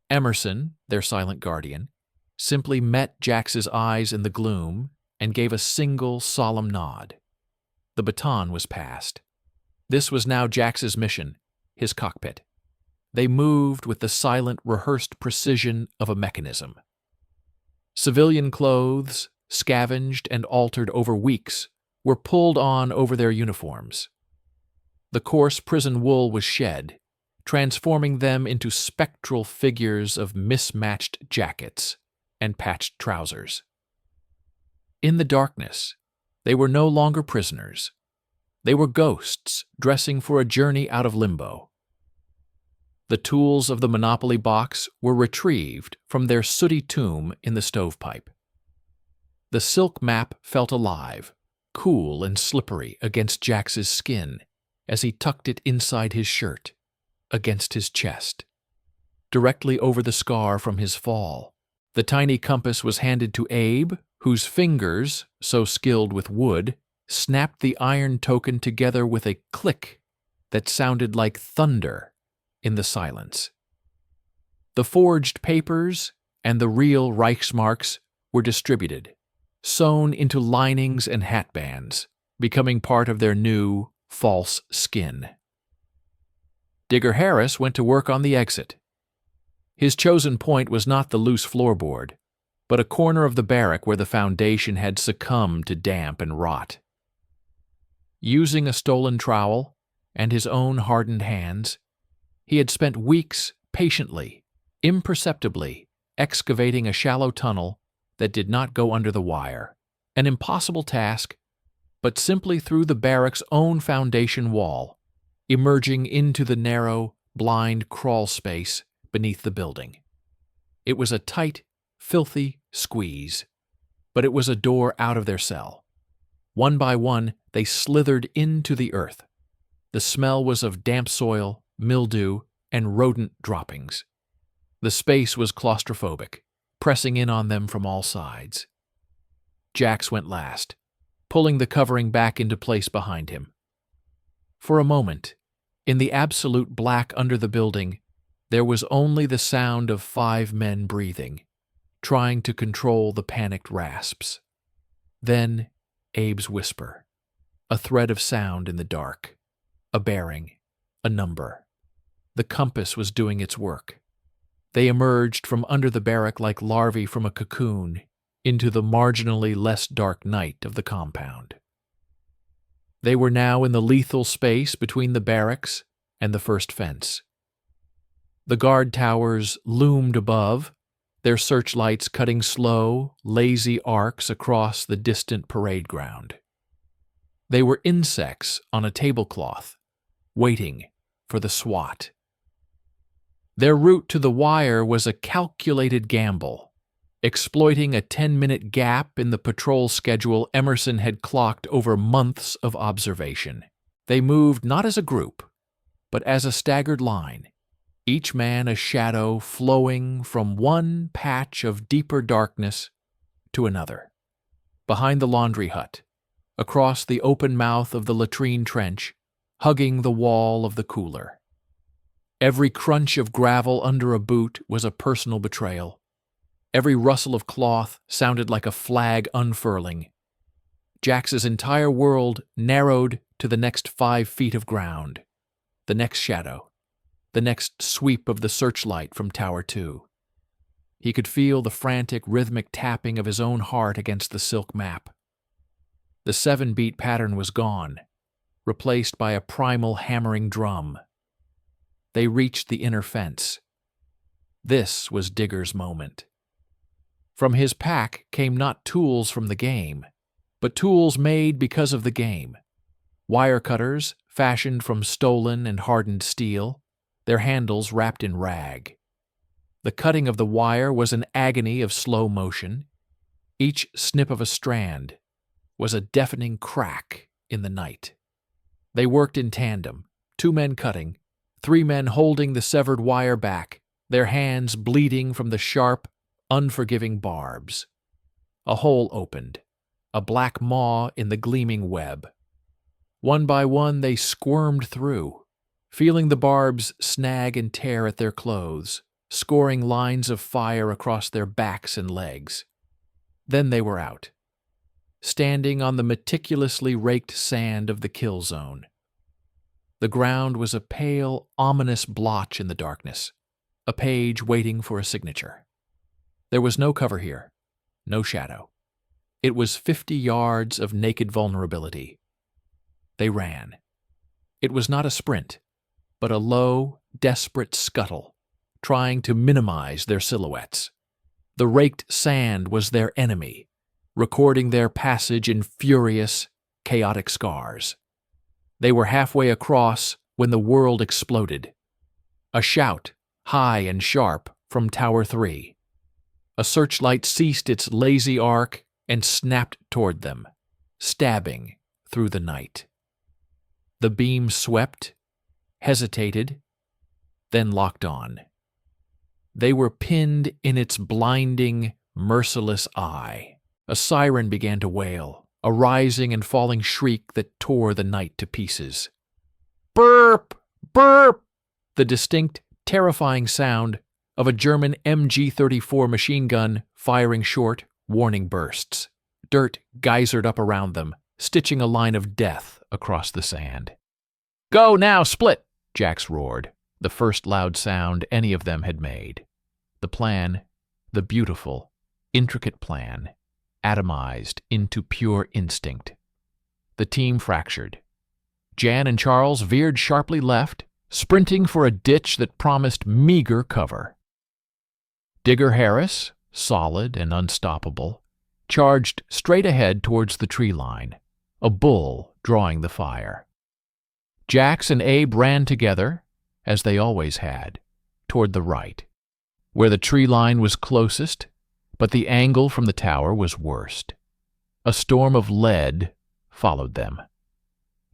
[SPEAKER 1] Emerson, their silent guardian, simply met Jax's eyes in the gloom and gave a single solemn nod. The baton was passed. This was now Jax's mission, his cockpit. They moved with the silent, rehearsed precision of a mechanism. Civilian clothes, scavenged and altered over weeks, were pulled on over their uniforms. The coarse prison wool was shed, transforming them into spectral figures of mismatched jackets and patched trousers. In the darkness, they were no longer prisoners. They were ghosts dressing for a journey out of limbo. The tools of the Monopoly box were retrieved from their sooty tomb in the stovepipe. The silk map felt alive, cool and slippery against Jax's skin as he tucked it inside his shirt, against his chest. Directly over the scar from his fall, the tiny compass was handed to Abe, whose fingers, so skilled with wood, snapped the iron token together with a click that sounded like thunder in the silence. The forged papers and the real Reichsmarks were distributed, sewn into linings and hatbands, becoming part of their new, false skin. Digger Harris went to work on the exit. His chosen point was not the loose floorboard, but a corner of the barrack where the foundation had succumbed to damp and rot. Using a stolen trowel and his own hardened hands, he had spent weeks patiently, imperceptibly, excavating a shallow tunnel that did not go under the wire, an impossible task, but simply through the barrack's own foundation wall, emerging into the narrow, blind crawl space beneath the building. It was a tight, filthy squeeze, but it was a door out of their cell. One by one, they slithered into the earth. The smell was of damp soil, mildew, and rodent droppings. The space was claustrophobic, pressing in on them from all sides. Jax went last, pulling the covering back into place behind him. For a moment, in the absolute black under the building, There was only the sound of 5 men breathing, trying to control the panicked rasps. Then Abe's whisper, a thread of sound in the dark, a bearing, a number. The compass was doing its work. They emerged from under the barrack like larvae from a cocoon into the marginally less dark night of the compound. They were now in the lethal space between the barracks and the first fence. The guard towers loomed above, their searchlights cutting slow, lazy arcs across the distant parade ground. They were insects on a tablecloth, waiting for the SWAT. Their route to the wire was a calculated gamble, exploiting a 10-minute gap in the patrol schedule Emerson had clocked over months of observation. They moved not as a group, but as a staggered line, each man a shadow flowing from one patch of deeper darkness to another. Behind the laundry hut, across the open mouth of the latrine trench, hugging the wall of the cooler. Every crunch of gravel under a boot was a personal betrayal. Every rustle of cloth sounded like a flag unfurling. Jax's entire world narrowed to the next 5 feet of ground, the next shadow, the next sweep of the searchlight from Tower 2. He could feel the frantic, rhythmic tapping of his own heart against the silk map. The 7-beat pattern was gone, replaced by a primal hammering drum. They reached the inner fence. This was Digger's moment. From his pack came not tools from the game, but tools made because of the game. Wire cutters, fashioned from stolen and hardened steel, their handles wrapped in rag. The cutting of the wire was an agony of slow motion. Each snip of a strand was a deafening crack in the night. They worked in tandem, 2 men cutting, 3 men holding the severed wire back, their hands bleeding from the sharp, unforgiving barbs. A hole opened, a black maw in the gleaming web. One by one they squirmed through, feeling the barbs snag and tear at their clothes, scoring lines of fire across their backs and legs. Then they were out, standing on the meticulously raked sand of the kill zone. The ground was a pale, ominous blotch in the darkness, a page waiting for a signature. There was no cover here, no shadow. It was 50 yards of naked vulnerability. They ran. It was not a sprint, but a low, desperate scuttle, trying to minimize their silhouettes. The raked sand was their enemy, recording their passage in furious, chaotic scars. They were halfway across when the world exploded. A shout, high and sharp, from Tower 3. A searchlight ceased its lazy arc and snapped toward them, stabbing through the night. The beam swept, hesitated, then locked on. They were pinned in its blinding, merciless eye. A siren began to wail, a rising and falling shriek that tore the night to pieces. Burp! Burp! The distinct, terrifying sound of a German MG-34 machine gun firing short, warning bursts. Dirt geysered up around them, stitching a line of death across the sand. "Go now, split!" Jax roared, the first loud sound any of them had made. The plan, the beautiful, intricate plan, atomized into pure instinct. The team fractured. Jan and Charles veered sharply left, sprinting for a ditch that promised meager cover. Digger Harris, solid and unstoppable, charged straight ahead towards the tree line, a bull drawing the fire. Jax and Abe ran together, as they always had, toward the right, where the tree line was closest, but the angle from the tower was worst. A storm of lead followed them.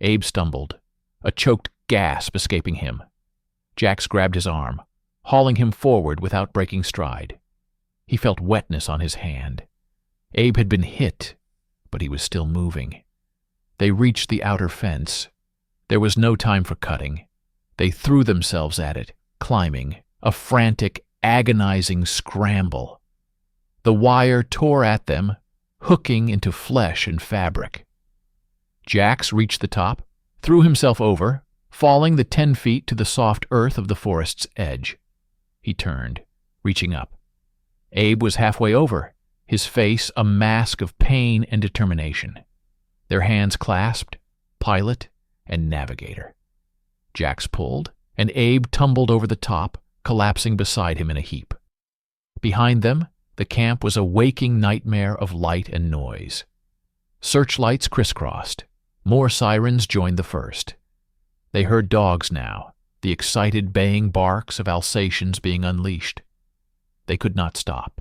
[SPEAKER 1] Abe stumbled, a choked gasp escaping him. Jax grabbed his arm, hauling him forward without breaking stride. He felt wetness on his hand. Abe had been hit, but he was still moving. They reached the outer fence. There was no time for cutting. They threw themselves at it, climbing, a frantic, agonizing scramble. The wire tore at them, hooking into flesh and fabric. Jax reached the top, threw himself over, falling the 10 feet to the soft earth of the forest's edge. He turned, reaching up. Abe was halfway over, his face a mask of pain and determination. Their hands clasped, pilot and navigator. Jax pulled, and Abe tumbled over the top, collapsing beside him in a heap. Behind them, the camp was a waking nightmare of light and noise. Searchlights crisscrossed. More sirens joined the first. They heard dogs now, the excited baying barks of Alsatians being unleashed. They could not stop.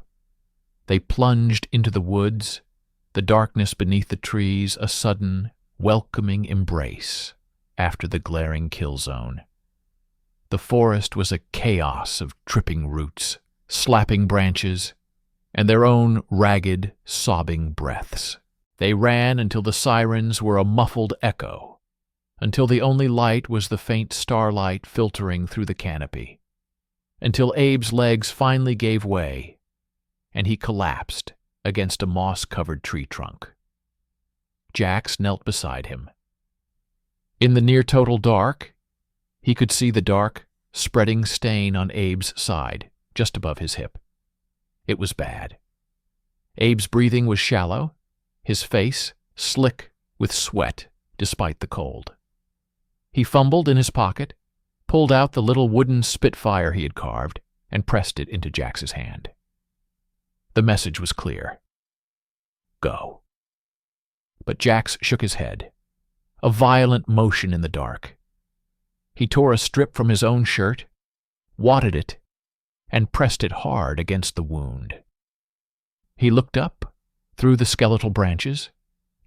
[SPEAKER 1] They plunged into the woods, the darkness beneath the trees a sudden, welcoming embrace after the glaring kill zone. The forest was a chaos of tripping roots, slapping branches, and their own ragged, sobbing breaths. They ran until the sirens were a muffled echo, until the only light was the faint starlight filtering through the canopy, until Abe's legs finally gave way, and he collapsed against a moss-covered tree trunk. Jax knelt beside him. In the near-total dark, he could see the dark, spreading stain on Abe's side, just above his hip. It was bad. Abe's breathing was shallow, his face slick with sweat despite the cold. He fumbled in his pocket, pulled out the little wooden Spitfire he had carved, and pressed it into Jax's hand. The message was clear. Go. But Jax shook his head, a violent motion in the dark. He tore a strip from his own shirt, wadded it, and pressed it hard against the wound. He looked up, through the skeletal branches,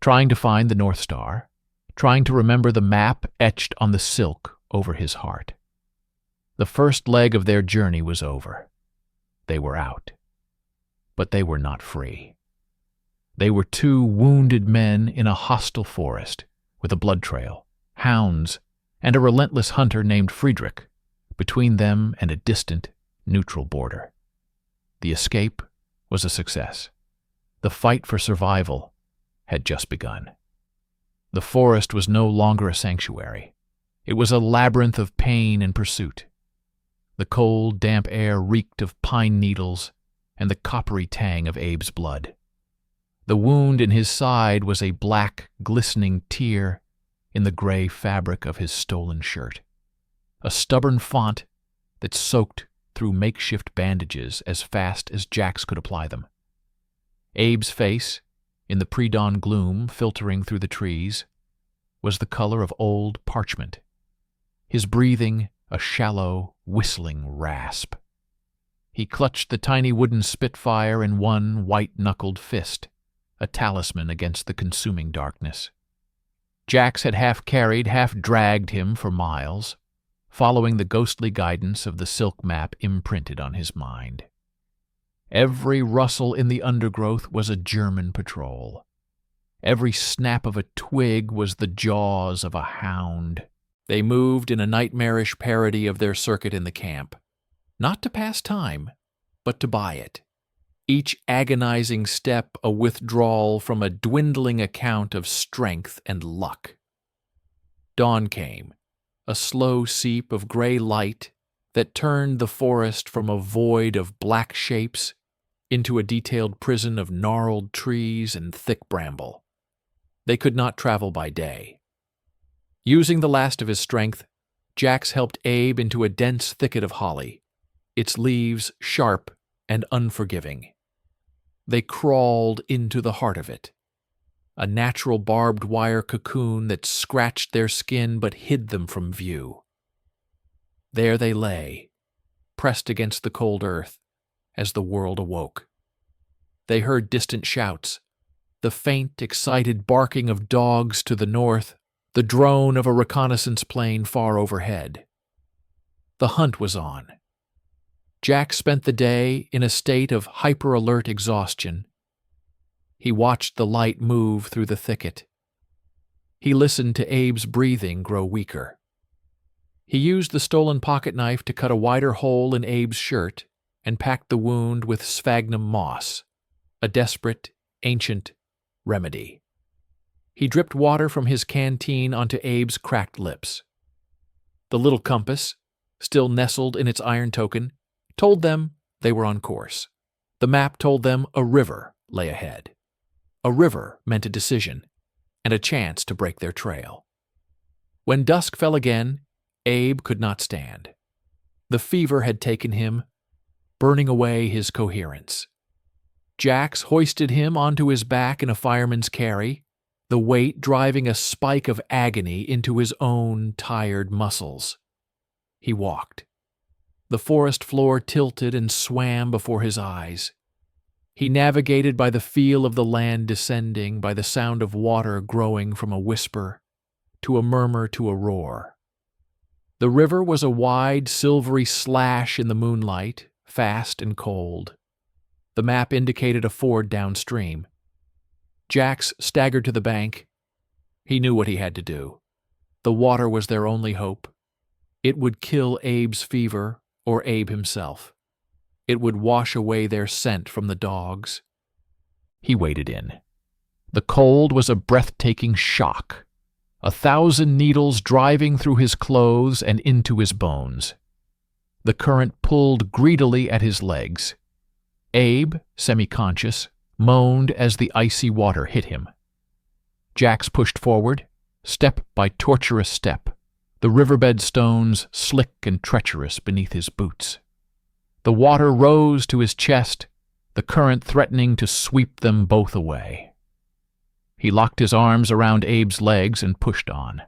[SPEAKER 1] trying to find the North Star, trying to remember the map etched on the silk over his heart. The first leg of their journey was over. They were out. But they were not free. They were two wounded men in a hostile forest, with a blood trail, hounds, and a relentless hunter named Friedrich, between them and a distant, neutral border. The escape was a success. The fight for survival had just begun. The forest was no longer a sanctuary. It was a labyrinth of pain and pursuit. The cold, damp air reeked of pine needles and the coppery tang of Abe's blood. The wound in his side was a black, glistening tear in the gray fabric of his stolen shirt, a stubborn font that soaked through makeshift bandages as fast as Jax could apply them. Abe's face, in the pre-dawn gloom filtering through the trees, was the color of old parchment, his breathing a shallow, whistling rasp. He clutched the tiny wooden Spitfire in one white-knuckled fist, a talisman against the consuming darkness. Jax had half-carried, half-dragged him for miles, following the ghostly guidance of the silk map imprinted on his mind. Every rustle in the undergrowth was a German patrol. Every snap of a twig was the jaws of a hound. They moved in a nightmarish parody of their circuit in the camp, not to pass time, but to buy it. Each agonizing step a withdrawal from a dwindling account of strength and luck. Dawn came, a slow seep of gray light that turned the forest from a void of black shapes into a detailed prison of gnarled trees and thick bramble. They could not travel by day. Using the last of his strength, Jax helped Abe into a dense thicket of holly, its leaves sharp and unforgiving. They crawled into the heart of it, a natural barbed wire cocoon that scratched their skin but hid them from view. There they lay, pressed against the cold earth, as the world awoke. They heard distant shouts, the faint, excited barking of dogs to the north, the drone of a reconnaissance plane far overhead. The hunt was on. Jack spent the day in a state of hyper-alert exhaustion. He watched the light move through the thicket. He listened to Abe's breathing grow weaker. He used the stolen pocket knife to cut a wider hole in Abe's shirt and packed the wound with sphagnum moss, a desperate, ancient remedy. He dripped water from his canteen onto Abe's cracked lips. The little compass, still nestled in its iron token, told them they were on course. The map told them a river lay ahead. A river meant a decision and a chance to break their trail. When dusk fell again, Abe could not stand. The fever had taken him, burning away his coherence. Jax hoisted him onto his back in a fireman's carry, the weight driving a spike of agony into his own tired muscles. He walked. The forest floor tilted and swam before his eyes. He navigated by the feel of the land descending, by the sound of water growing from a whisper to a murmur to a roar. The river was a wide, silvery slash in the moonlight, fast and cold. The map indicated a ford downstream. Jax staggered to the bank. He knew what he had to do. The water was their only hope. It would kill Abe's fever or Abe himself. It would wash away their scent from the dogs. He waded in. The cold was a breathtaking shock, 1,000 needles driving through his clothes and into his bones. The current pulled greedily at his legs. Abe, semi-conscious, moaned as the icy water hit him. Jax pushed forward, step by tortuous step, the riverbed stones slick and treacherous beneath his boots. The water rose to his chest, the current threatening to sweep them both away. He locked his arms around Abe's legs and pushed on,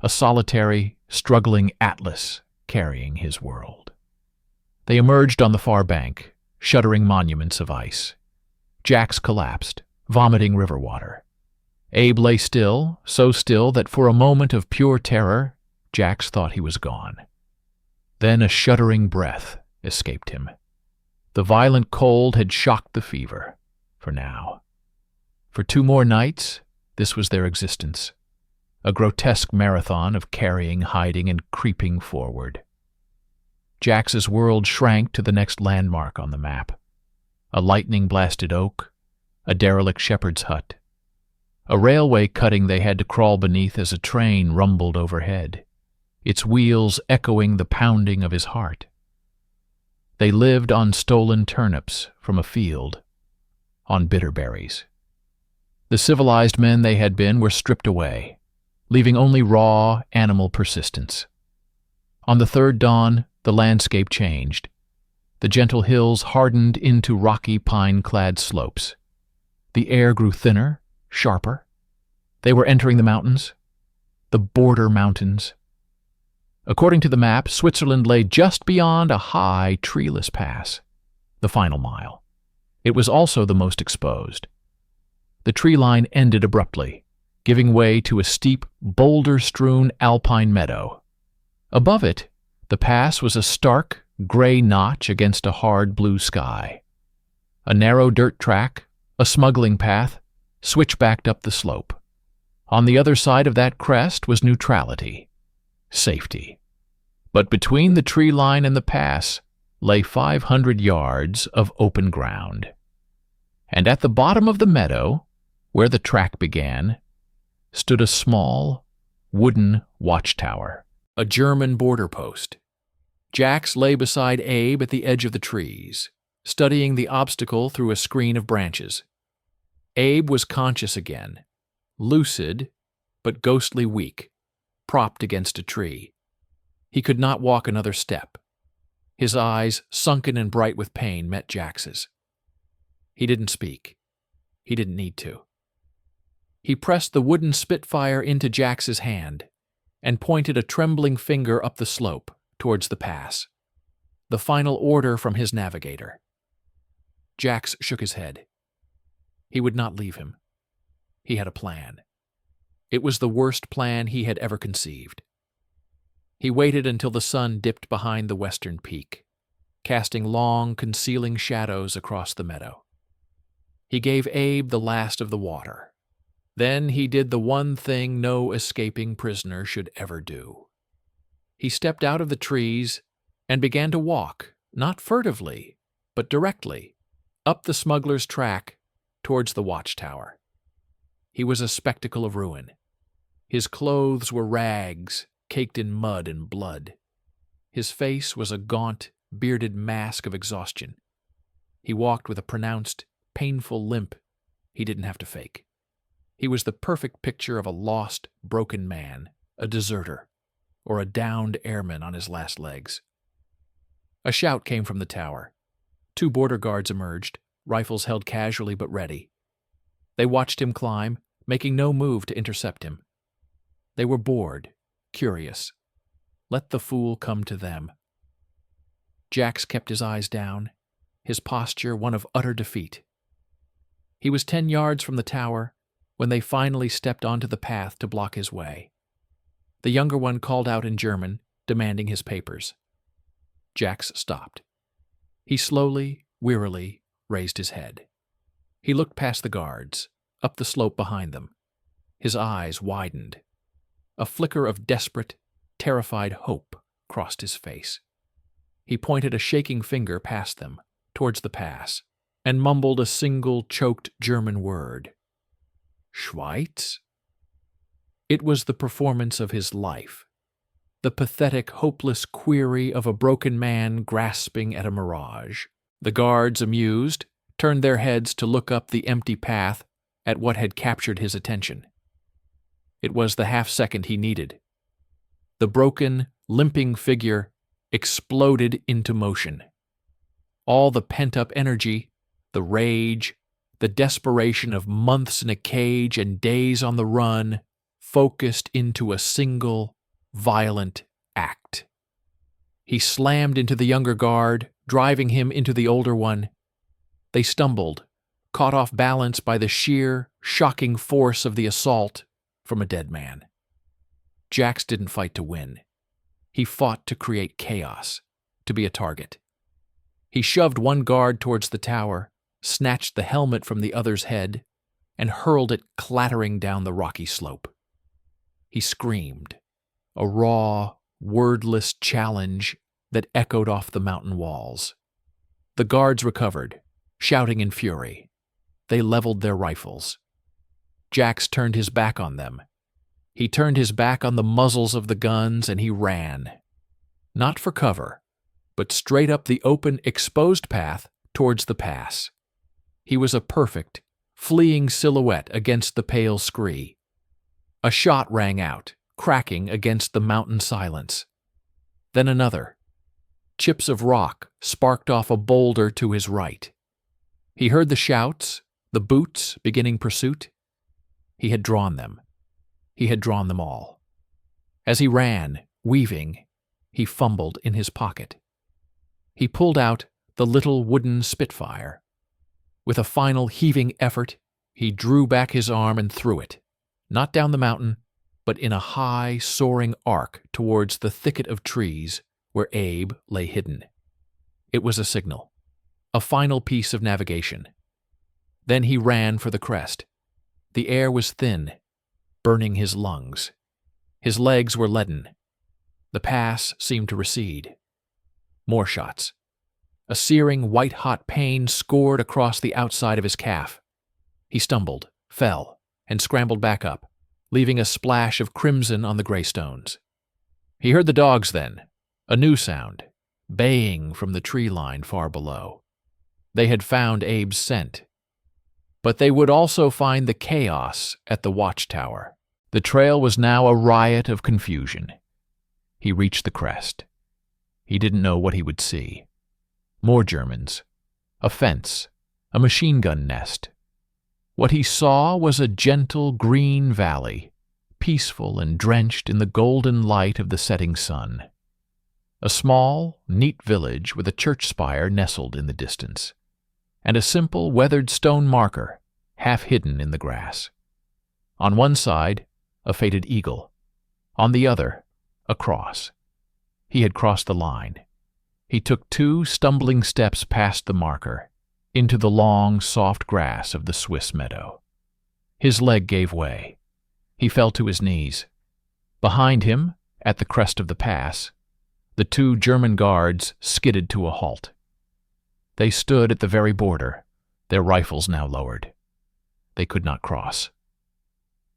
[SPEAKER 1] a solitary, struggling atlas carrying his world. They emerged on the far bank, shuddering monuments of ice. Jax collapsed, vomiting river water. Abe lay still, so still that for a moment of pure terror, Jax thought he was gone. Then a shuddering breath escaped him. The violent cold had shocked the fever, for now. For 2 more nights, this was their existence, a grotesque marathon of carrying, hiding, and creeping forward. Jax's world shrank to the next landmark on the map. A lightning-blasted oak, a derelict shepherd's hut, a railway cutting they had to crawl beneath as a train rumbled overhead, its wheels echoing the pounding of his heart. They lived on stolen turnips from a field, on bitter berries. The civilized men they had been were stripped away, leaving only raw, animal persistence. On the 3rd dawn, the landscape changed. The gentle hills hardened into rocky pine-clad slopes. The air grew thinner, sharper. They were entering the mountains, the border mountains. According to the map, Switzerland lay just beyond a high, treeless pass, the final mile. It was also the most exposed. The tree line ended abruptly, giving way to a steep, boulder-strewn alpine meadow. Above it, the pass was a stark, gray notch against a hard blue sky. A narrow dirt track, a smuggling path, switchbacked up the slope. On the other side of that crest was neutrality, safety. But between the tree line and the pass lay 500 yards of open ground. And at the bottom of the meadow, where the track began, stood a small, wooden watchtower, a German border post. Jax lay beside Abe at the edge of the trees, studying the obstacle through a screen of branches. Abe was conscious again, lucid, but ghostly weak, propped against a tree. He could not walk another step. His eyes, sunken and bright with pain, met Jax's. He didn't speak. He didn't need to. He pressed the wooden Spitfire into Jax's hand and pointed a trembling finger up the slope towards the pass, the final order from his navigator. Jax shook his head. He would not leave him. He had a plan. It was the worst plan he had ever conceived. He waited until the sun dipped behind the western peak, casting long, concealing shadows across the meadow. He gave Abe the last of the water. Then he did the one thing no escaping prisoner should ever do. He stepped out of the trees and began to walk, not furtively, but directly, up the smuggler's track towards the watchtower. He was a spectacle of ruin. His clothes were rags, caked in mud and blood. His face was a gaunt, bearded mask of exhaustion. He walked with a pronounced, painful limp he didn't have to fake. He was the perfect picture of a lost, broken man, a deserter, or a downed airman on his last legs. A shout came from the tower. 2 border guards emerged, rifles held casually but ready. They watched him climb, making no move to intercept him. They were bored, curious. Let the fool come to them. Jax kept his eyes down, his posture one of utter defeat. He was 10 yards from the tower when they finally stepped onto the path to block his way. The younger one called out in German, demanding his papers. Jax stopped. He slowly, wearily raised his head. He looked past the guards, up the slope behind them. His eyes widened. A flicker of desperate, terrified hope crossed his face. He pointed a shaking finger past them, towards the pass, and mumbled a single choked German word. Schweiz? It was the performance of his life, the pathetic, hopeless query of a broken man grasping at a mirage. The guards, amused, turned their heads to look up the empty path at what had captured his attention. It was the half-second he needed. The broken, limping figure exploded into motion. All the pent-up energy, the rage, the desperation of months in a cage and days on the run, focused into a single, violent act. He slammed into the younger guard, driving him into the older one. They stumbled, caught off balance by the sheer, shocking force of the assault from a dead man. Jax didn't fight to win. He fought to create chaos, to be a target. He shoved one guard towards the tower, snatched the helmet from the other's head, and hurled it clattering down the rocky slope. He screamed, a raw, wordless challenge that echoed off the mountain walls. The guards recovered, shouting in fury. They leveled their rifles. Jax turned his back on them. He turned his back on the muzzles of the guns and he ran. Not for cover, but straight up the open, exposed path towards the pass. He was a perfect, fleeing silhouette against the pale scree. A shot rang out, cracking against the mountain silence. Then another. Chips of rock sparked off a boulder to his right. He heard the shouts, the boots beginning pursuit. He had drawn them. He had drawn them all. As he ran, weaving, he fumbled in his pocket. He pulled out the little wooden Spitfire. With a final heaving effort, he drew back his arm and threw it, not down the mountain, but in a high, soaring arc towards the thicket of trees where Abe lay hidden. It was a signal, a final piece of navigation. Then he ran for the crest. The air was thin, burning his lungs. His legs were leaden. The pass seemed to recede. More shots. A searing, white-hot pain scored across the outside of his calf. He stumbled, fell, and scrambled back up, leaving a splash of crimson on the gray stones. He heard the dogs then, a new sound, baying from the tree line far below. They had found Abe's scent. But they would also find the chaos at the watchtower. The trail was now a riot of confusion. He reached the crest. He didn't know what he would see. More Germans. A fence. A machine gun nest. What he saw was a gentle green valley, peaceful and drenched in the golden light of the setting sun. A small, neat village with a church spire nestled in the distance, and a simple, weathered stone marker, half hidden in the grass. On one side, a faded eagle. On the other, a cross. He had crossed the line. He took 2 stumbling steps past the marker, into the long, soft grass of the Swiss meadow. His leg gave way. He fell to his knees. Behind him, At the crest of the pass, the 2 German guards skidded to a halt. They stood at the very border, their rifles now lowered. They could not cross.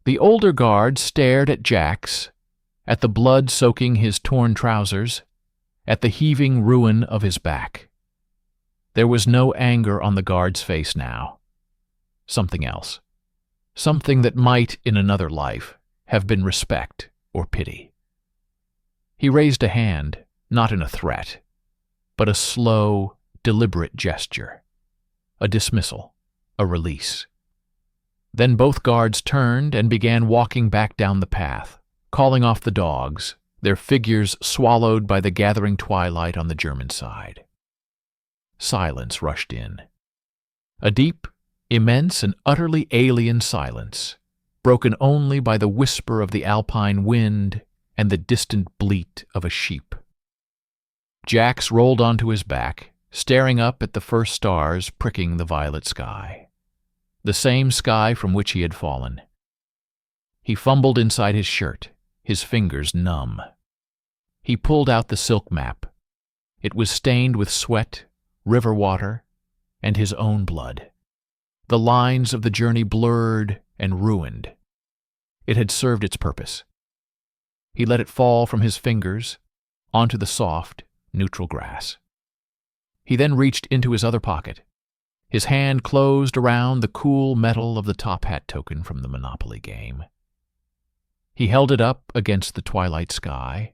[SPEAKER 1] The older guard stared at Jack's, at the blood soaking his torn trousers, at the heaving ruin of his back. There was no anger on the guard's face now. Something else. Something that might, in another life, have been respect or pity. He raised a hand, not in a threat, but a slow, deliberate gesture. A dismissal, a release. Then both guards turned and began walking back down the path, calling off the dogs, their figures swallowed by the gathering twilight on the German side. Silence rushed in. A deep, immense, and utterly alien silence, broken only by the whisper of the alpine wind and the distant bleat of a sheep. Jax rolled onto his back, staring up at the first stars pricking the violet sky. The same sky from which he had fallen. He fumbled inside his shirt, his fingers numb. He pulled out the silk map. It was stained with sweat, river water, and his own blood. The lines of the journey blurred and ruined. It had served its purpose. He let it fall from his fingers onto the soft, neutral grass. He then reached into his other pocket. His hand closed around the cool metal of the top hat token from the Monopoly game. He held it up against the twilight sky,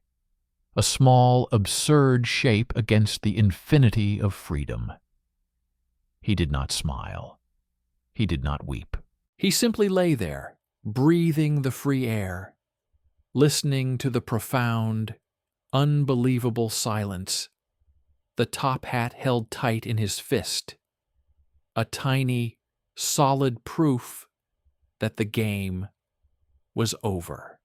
[SPEAKER 1] a small, absurd shape against the infinity of freedom. He did not smile. He did not weep. He simply lay there, breathing the free air, listening to the profound, unbelievable silence, the top hat held tight in his fist, a tiny, solid proof that the game was over.